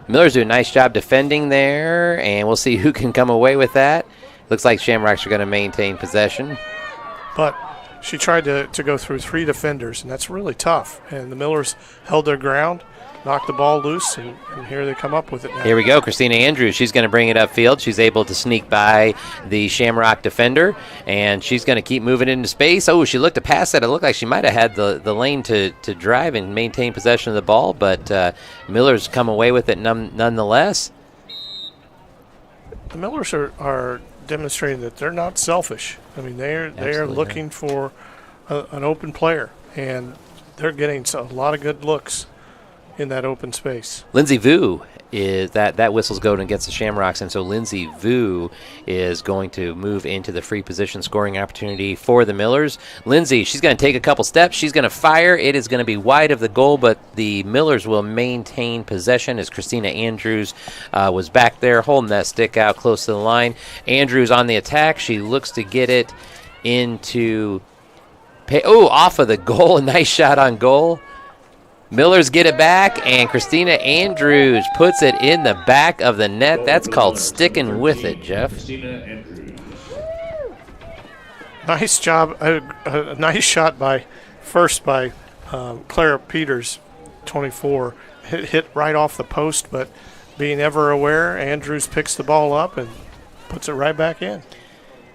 Millers do a nice job defending there, and we'll see who can come away with that. Looks like Shamrocks are going to maintain possession. But she tried to go through 3 defenders, and that's really tough. And the Millers held their ground, knocked the ball loose, and here they come up with it now. Here we go, Christina Andrews. She's going to bring it upfield. She's able to sneak by the Shamrock defender, and she's going to keep moving into space. Oh, she looked to pass that. It looked like she might have had the lane to drive and maintain possession of the ball, but Millers come away with it nonetheless. The Millers are demonstrating that they're not selfish. I mean, they are looking for an open player, and they're getting a lot of good looks in that open space. Lindsay Vu is that whistle's going against the Shamrocks, and so Lindsay Vu is going to move into the free position scoring opportunity for the Millers. Lindsay, she's going to take a couple steps. She's going to fire. It is going to be wide of the goal, but the Millers will maintain possession as Christina Andrews was back there holding that stick out close to the line. Andrews on the attack. She looks to get it into off of the goal. A nice shot on goal. Millers get it back, and Christina Andrews puts it in the back of the net. That's called sticking with it, Jeff. Nice job. A nice shot by Clara Peters, 24. Hit right off the post, but being ever aware, Andrews picks the ball up and puts it right back in.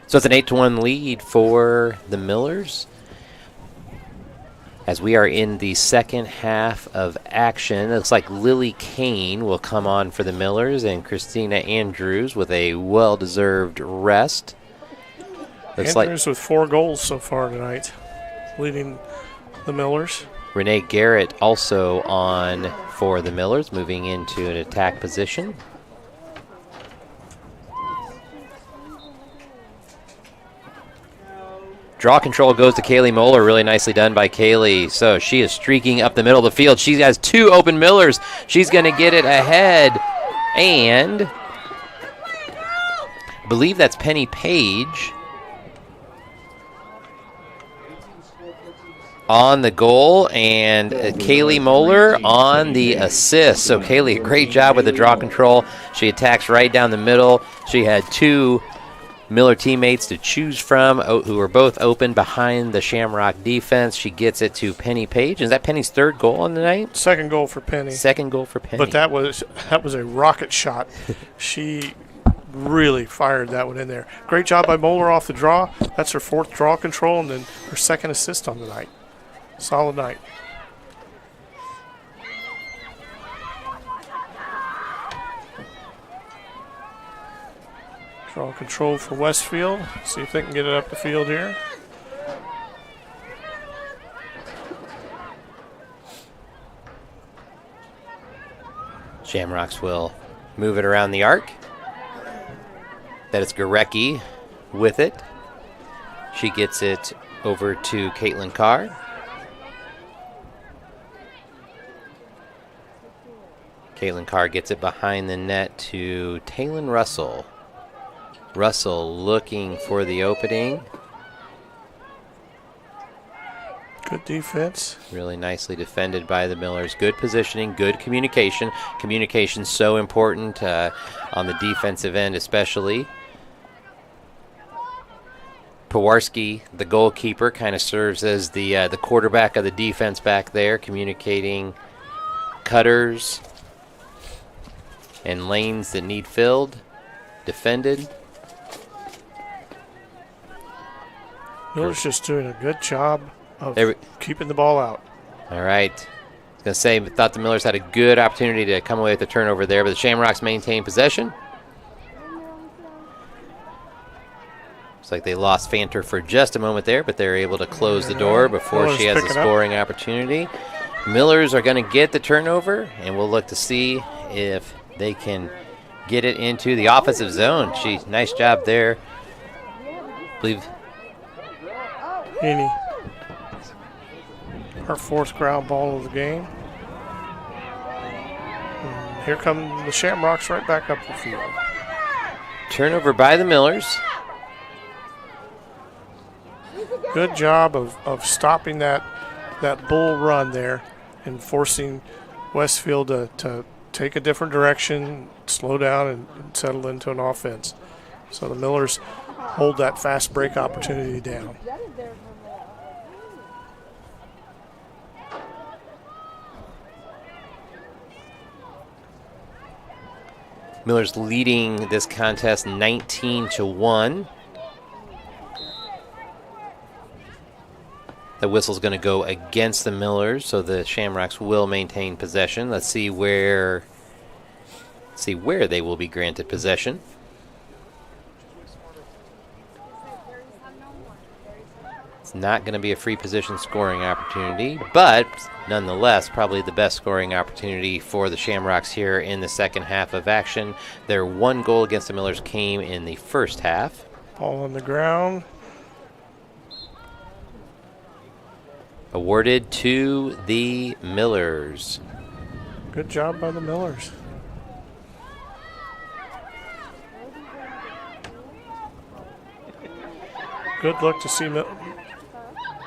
So it's an 8-1 lead for the Millers, as we are in the second half of action. It looks like Lily Kane will come on for the Millers, and Christina Andrews with a well-deserved rest. Looks Andrews with 4 goals so far tonight, leading the Millers. Renee Garrett also on for the Millers, moving into an attack position. Draw control goes to Kaylee Moeller. Really nicely done by Kaylee. So she is streaking up the middle of the field. She has 2 open Millers. She's going to get it ahead. And I believe that's Penny Page on the goal, and Kaylee Moeller on the assist. So Kaylee, great job with the draw control. She attacks right down the middle. She had 2 Miller teammates to choose from who were both open behind the Shamrock defense. She gets it to Penny Page. Is that Penny's 3rd goal on the night? Second goal for Penny. Second goal for Penny. But that was a rocket shot. She really fired that one in there. Great job by Moeller off the draw. That's her 4th draw control, and then her 2nd assist on the night. Solid night. Draw control for Westfield. See if they can get it up the field here. Shamrocks will move it around the arc. That is Gorecki with it. She gets it over to Caitlin Carr. Caitlin Carr gets it behind the net to Taylin Russell. Russell looking for the opening. Good defense. Really nicely defended by the Millers. Good positioning, good communication. Communication so important on the defensive end especially. Pewarski, the goalkeeper, kind of serves as the quarterback of the defense back there, communicating cutters and lanes that need filled, defended. Miller's just doing a good job of keeping the ball out. All right. I was going to say, thought the Millers had a good opportunity to come away with the turnover there, but the Shamrocks maintain possession. Looks like they lost Fanter for just a moment there, but they're able to close the door before Miller's she has a scoring opportunity. Millers are going to get the turnover, and we'll look to see if they can get it into the offensive zone. Nice job there. I believe Heaney, her 4th ground ball of the game. And here come the Shamrocks right back up the field. Turnover by the Millers. Good job of stopping that bull run there and forcing Westfield to take a different direction, slow down, and settle into an offense. So the Millers hold that fast break opportunity down. Millers leading this contest 19-1. The whistle's going to go against the Millers, so the Shamrocks will maintain possession. Let's see where they will be granted possession. It's not going to be a free position scoring opportunity, but nonetheless, probably the best scoring opportunity for the Shamrocks here in the second half of action. Their 1 goal against the Millers came in the first half. Ball on the ground. Awarded to the Millers. Good job by the Millers. Good look to see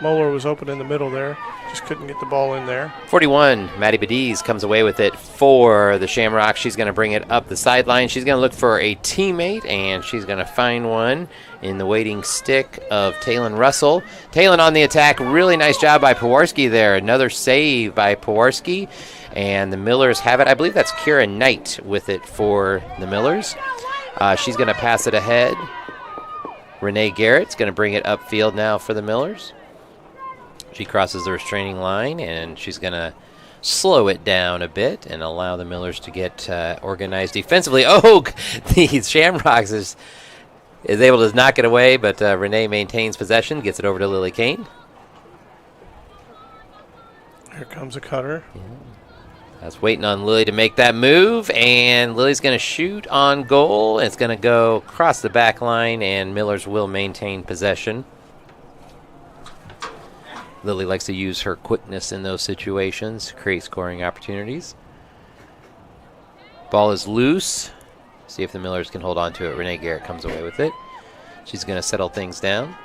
Moeller was open in the middle there. Just couldn't get the ball in there. 41, Maddie Bediz comes away with it for the Shamrocks. She's going to bring it up the sideline. She's going to look for a teammate, and she's going to find one in the waiting stick of Taylon Russell. Taylon on the attack. Really nice job by Pewarski there. Another save by Pewarski, and the Millers have it. I believe that's Kira Knight with it for the Millers. She's going to pass it ahead. Renee Garrett's going to bring it upfield now for the Millers. She crosses the restraining line, and she's going to slow it down a bit and allow the Millers to get organized defensively. Oh, the Shamrocks is able to knock it away, but Renee maintains possession, gets it over to Lily Kane. Here comes a cutter. Yeah. I was waiting on Lily to make that move, and Lily's going to shoot on goal. It's going to go across the back line, and Millers will maintain possession. Lily likes to use her quickness in those situations to create scoring opportunities. Ball is loose. See if the Millers can hold on to it. Renee Garrett comes away with it. She's going to settle things down.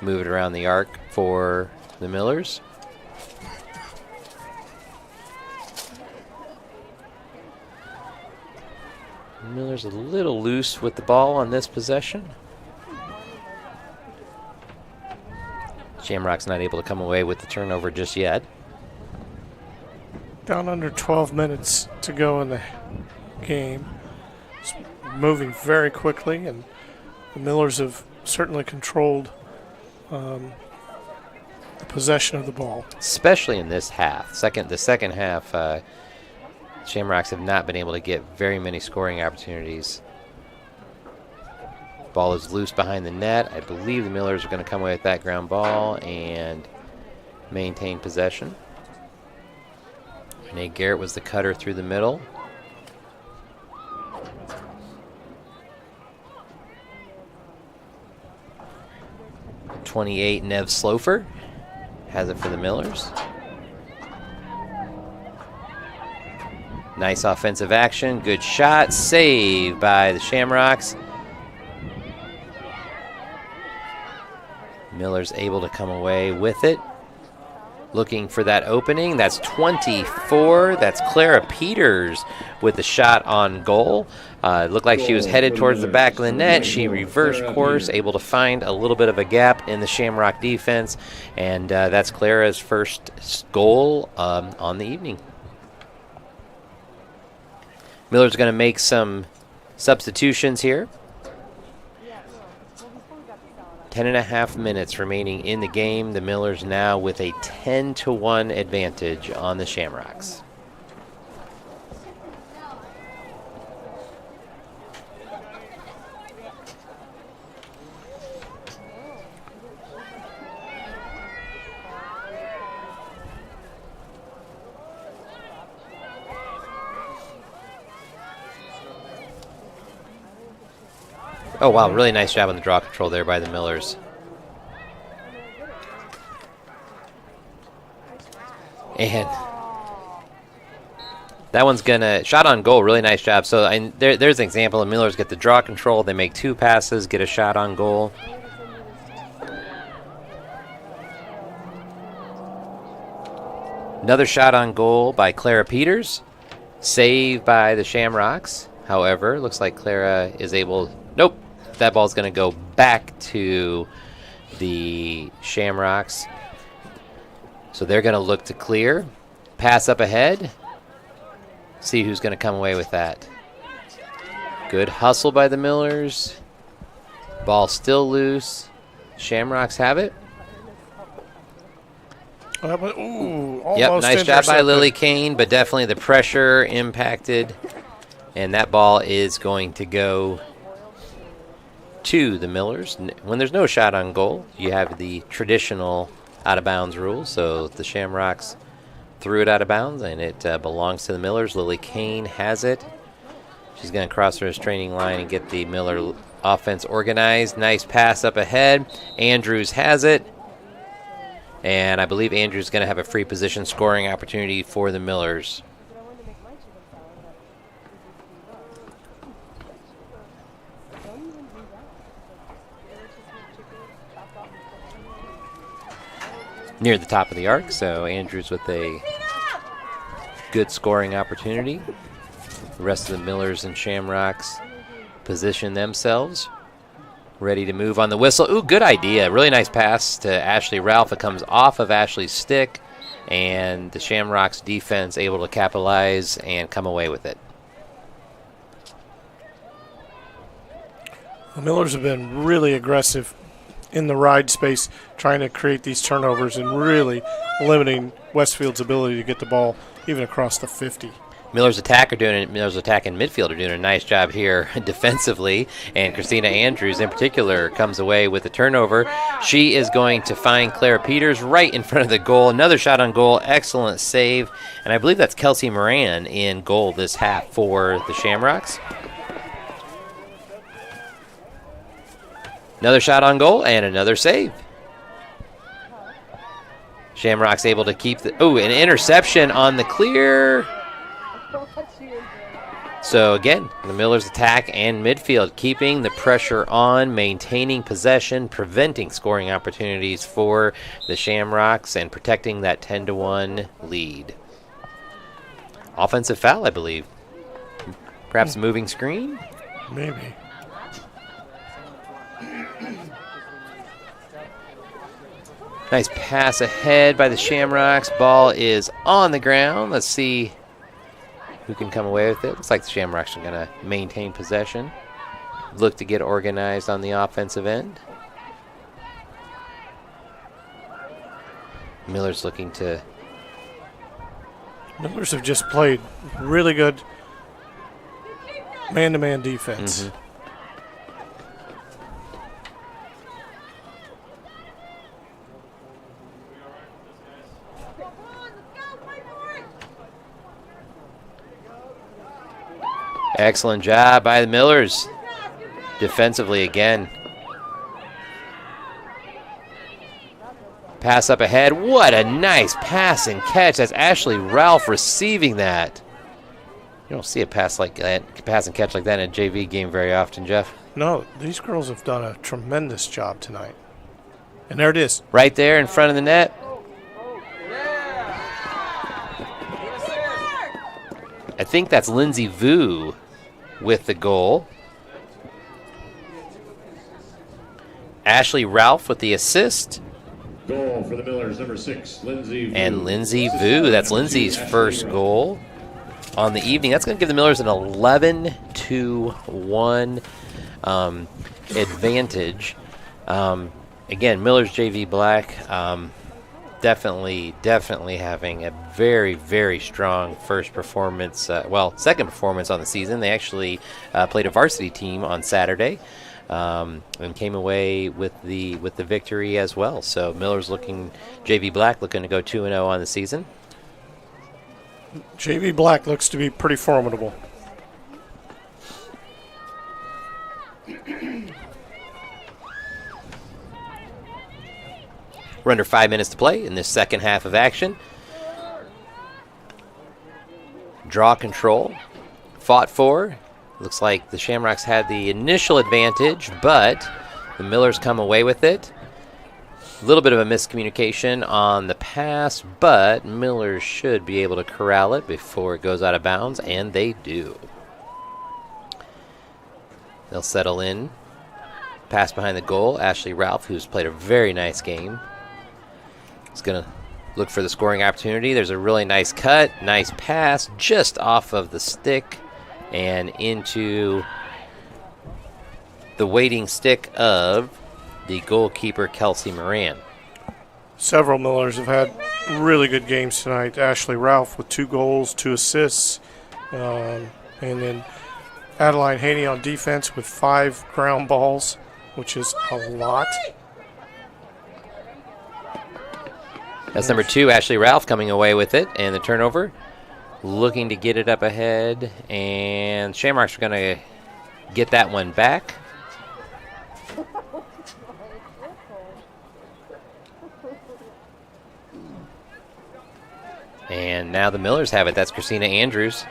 Move it around the arc for the Millers. Miller's a little loose with the ball on this possession. Shamrock's not able to come away with the turnover just yet. Down under 12 minutes to go in the game. It's moving very quickly, and the Millers have certainly controlled the possession of the ball. Especially in this half. The second half, Shamrocks have not been able to get very many scoring opportunities. Ball is loose behind the net. I believe the Millers are going to come away with that ground ball and maintain possession. Renee Garrett was the cutter through the middle. (28) Nev Slofer has it for the Millers. Nice offensive action. Good shot. Save by the Shamrocks. Miller's able to come away with it. Looking for that opening. That's 24. That's Clara Peters with the shot on goal. It looked like she was headed towards the back of the net. She reversed course, able to find a little bit of a gap in the Shamrock defense. And that's Clara's first goal on the evening. Miller's going to make some substitutions here. 10.5 minutes remaining in the game. The Millers now with a 10-1 advantage on the Shamrocks. Oh, wow, really nice job on the draw control there by the Millers. And that one's gonna, shot on goal, really nice job. So there's an example. The Millers get the draw control. They make 2 passes, get a shot on goal. Another shot on goal by Clara Peters. Save by the Shamrocks. However, looks like Clara is able, nope. That ball's going to go back to the Shamrocks. So they're going to look to clear. Pass up ahead. See who's going to come away with that. Good hustle by the Millers. Ball still loose. Shamrocks have it. Ooh, yep, nice job by Lily Kane, but definitely the pressure impacted. And that ball is going to go to the Millers. When there's no shot on goal, you have the traditional out-of-bounds rule. So the Shamrocks threw it out of bounds, and it belongs to the Millers. Lily Kane has it. She's going to cross the restraining line and get the Miller offense organized. Nice pass up ahead. Andrews has it. And I believe Andrews is going to have a free position scoring opportunity for the Millers. near the top of the arc, so Andrews with a good scoring opportunity. The rest of the Millers and Shamrocks position themselves, ready to move on the whistle. Ooh, good idea. Really nice pass to Ashley Ralph. It comes off of Ashley's stick, and the Shamrocks defense able to capitalize and come away with it. The Millers have been really aggressive in the ride space, trying to create these turnovers and really limiting Westfield's ability to get the ball even across the 50. Millers attack and midfield are doing a nice job here defensively, and Christina Andrews in particular comes away with the turnover. She is going to find Clara Peters right in front of the goal. Another shot on goal, excellent save, and I believe that's Kelsey Moran in goal this half for the Shamrocks. Another shot on goal and another save. Shamrocks able to keep the... Oh, an interception on the clear. So again, the Millers attack and midfield, keeping the pressure on, maintaining possession, preventing scoring opportunities for the Shamrocks, and protecting that 10-1 lead. Offensive foul, I believe. Perhaps a moving screen? Maybe. Nice pass ahead by the Shamrocks. Ball is on the ground. Let's see who can come away with it. Looks like the Shamrocks are going to maintain possession. Look to get organized on the offensive end. Miller's looking to... Millers have just played really good man-to-man defense. Mm-hmm. Excellent job by the Millers defensively again. Pass up ahead. What a nice pass and catch. That's Ashley Ralph receiving that. You don't see a pass and catch like that in a JV game very often, Jeff. No, these girls have done a tremendous job tonight. And there it is. Right there in front of the net. I think that's Lindsay Vu with the goal. Ashley Ralph with the assist. Goal for the Millers, number 6, Lindsay Vu. And Lindsay Vu, that's Lindsay's first goal on the evening. That's going to give the Millers an 11-1 advantage. Again, Millers JV Black definitely having a very, very strong first performance, second performance on the season. They actually played a varsity team on Saturday and came away with the victory as well. So Millers JV Black looking to go 2-0 on the season. JV Black looks to be pretty formidable. We're under 5 minutes to play in this second half of action. Draw control, fought for. Looks like the Shamrocks had the initial advantage, but the Millers come away with it. A little bit of a miscommunication on the pass, but Millers should be able to corral it before it goes out of bounds, and they do. They'll settle in. Pass behind the goal. Ashley Ralph, who's played a very nice game, is going to look for the scoring opportunity. There's a really nice cut, nice pass just off of the stick and into the waiting stick of the goalkeeper, Kelsey Moran. Several Millers have had really good games tonight. Ashley Ralph with 2 goals, 2 assists, and then Adeline Haney on defense with 5 ground balls, which is a lot. That's number 2, Ashley Ralph, coming away with it, and the turnover. Looking to get it up ahead, and Shamrocks are going to get that one back. And now the Millers have it. That's Christina Andrews.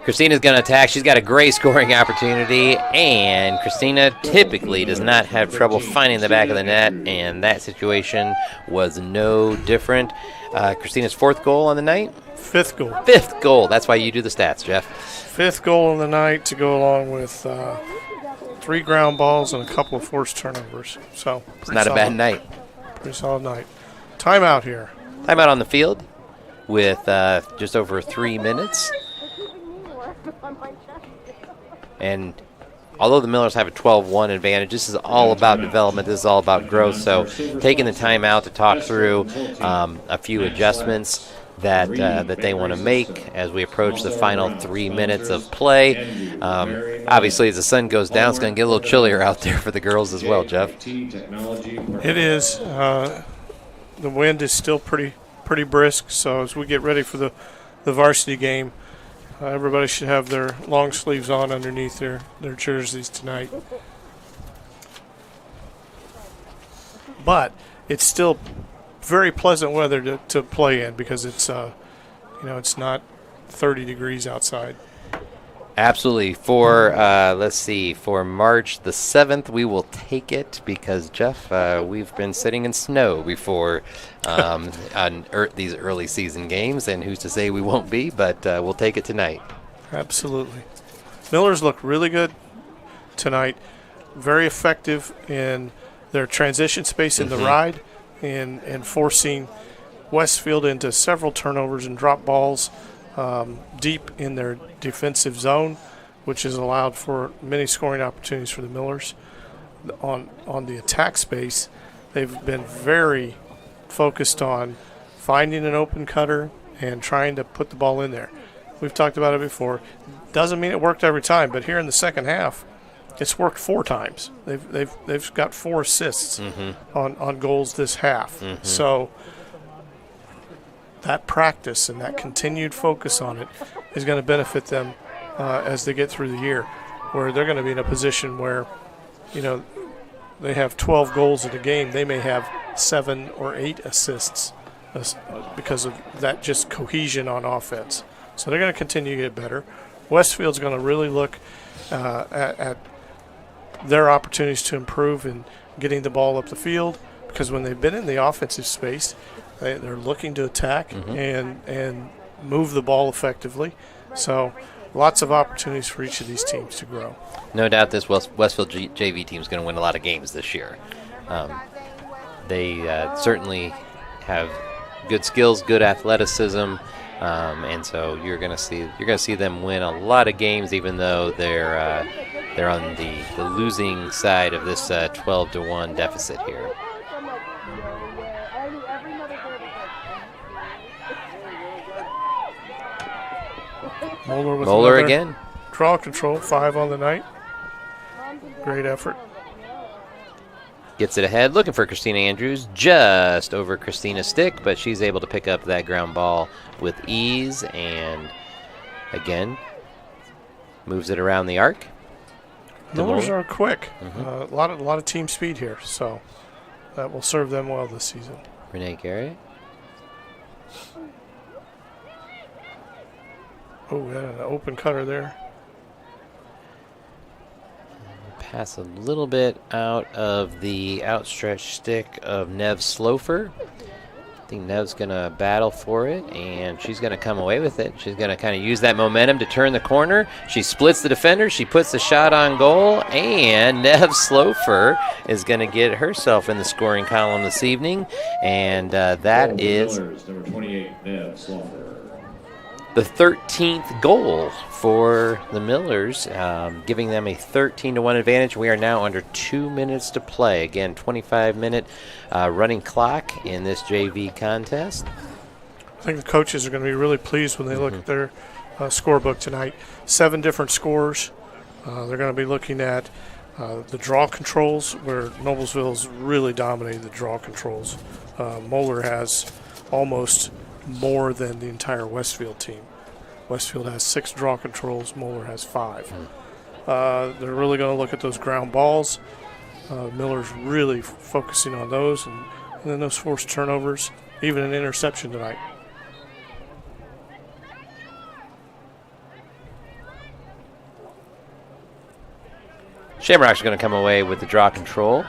Christina's going to attack. She's got a great scoring opportunity, and Christina typically does not have trouble finding the back of the net, and that situation was no different. Christina's 4th goal on the night? 5th goal. 5th goal. That's why you do the stats, Jeff. 5th goal on the night to go along with 3 ground balls and a couple of forced turnovers. So it's not a bad night. Pretty solid night. Timeout here. Timeout on the field with just over 3 minutes. And although the Millers have a 12-1 advantage, this is all about development. This is all about growth. So taking the time out to talk through a few adjustments that they want to make as we approach the final 3 minutes of play. Obviously, as the sun goes down, it's going to get a little chillier out there for the girls as well, Jeff. It is. The wind is still pretty brisk, so as we get ready for the varsity game, everybody should have their long sleeves on underneath their jerseys tonight. But it's still very pleasant weather to play in because it's it's not 30 degrees outside. Absolutely. For for March the 7th, we will take it because, Jeff, we've been sitting in snow before on these early season games, and who's to say we won't be, but we'll take it tonight. Absolutely. Millers look really good tonight. Very effective in their transition space in the ride and forcing Westfield into several turnovers and drop balls deep in their defensive zone, which has allowed for many scoring opportunities for the Millers. On the attack space, they've been very focused on finding an open cutter and trying to put the ball in there. We've talked about it before. Doesn't mean it worked every time, but here in the second half, it's worked 4 times. They've got 4 assists on goals this half. So that practice and that continued focus on it is going to benefit them as they get through the year, where they're going to be in a position where, they have 12 goals in a game. They may have 7 or 8 assists because of that just cohesion on offense. So they're going to continue to get better. Westfield's going to really look at their opportunities to improve in getting the ball up the field, because when they've been in the offensive space, they're looking to attack and move the ball effectively. So lots of opportunities for each of these teams to grow. No doubt this Westfield JV team is going to win a lot of games this year. They certainly have good skills, good athleticism, and so you're going to see them win a lot of games, even though they're on the losing side of this 12-1 deficit here. Moeller again. Draw control, 5 on the night. Great effort. Gets it ahead, looking for Christina Andrews, just over Christina's stick, but she's able to pick up that ground ball with ease, and again, moves it around the arc. Millers are quick. A lot of team speed here, so that will serve them well this season. Renee Garrett. Oh, we had an open cutter there. Pass a little bit out of the outstretched stick of Nev Slofer. I think Nev's going to battle for it, and she's going to come away with it. She's going to kind of use that momentum to turn the corner. She splits the defender. She puts the shot on goal, and Nev Slofer is going to get herself in the scoring column this evening, and that is number 28, Nev Slofer. The 13th goal for the Millers, giving them a 13-1 advantage. We are now under 2 minutes to play. Again, 25-minute running clock in this JV contest. I think the coaches are going to be really pleased when they look at their scorebook tonight. 7 different scores. They're going to be looking at the draw controls, where Noblesville's really dominated the draw controls. Moeller has almost more than the entire Westfield team. Westfield has 6 draw controls. Moeller has 5. They're really going to look at those ground balls. Miller's really focusing on those, and then those forced turnovers, even an interception tonight. Shamrocks are going to come away with the draw control.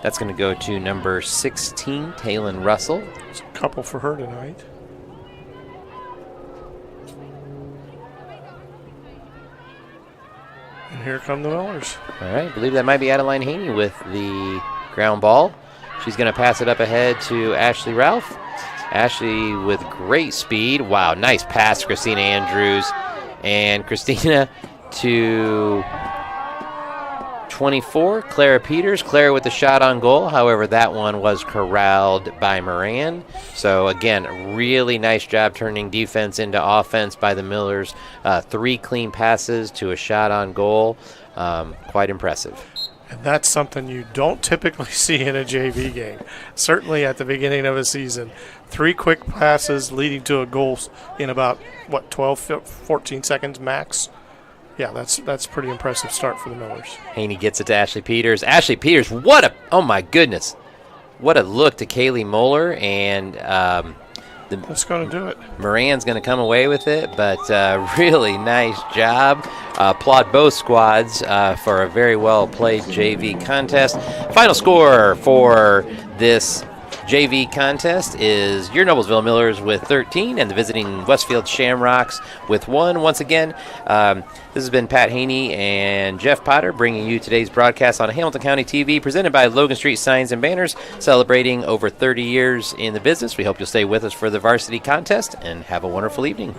That's going to go to number 16, Taylon Russell. It's a couple for her tonight. And here come the Millers. All right, I believe that might be Adeline Haney with the ground ball. She's going to pass it up ahead to Ashley Ralph. Ashley with great speed. Wow, nice pass, Christina Andrews. And Christina to 24, Clara Peters. Clara with the shot on goal. However, that one was corralled by Moran. So, again, really nice job turning defense into offense by the Millers. 3 clean passes to a shot on goal. Quite impressive. And that's something you don't typically see in a JV game. Certainly at the beginning of a season. 3 quick passes leading to a goal in about, 12, 14 seconds max? Yeah, that's pretty impressive start for the Millers. Haney gets it to Ashley Peters. Ashley Peters, oh my goodness. What a look to Kaylee Moeller, and that's going to do it. Moran's going to come away with it, but really nice job. Applaud both squads for a very well-played JV contest. Final score for this JV contest is your Noblesville Millers with 13 and the visiting Westfield Shamrocks with 1. Once again, this has been Pat Haney and Jeff Potter bringing you today's broadcast on Hamilton County TV, presented by Logan Street Signs and Banners, celebrating over 30 years in the business. We hope you'll stay with us for the varsity contest, and have a wonderful evening.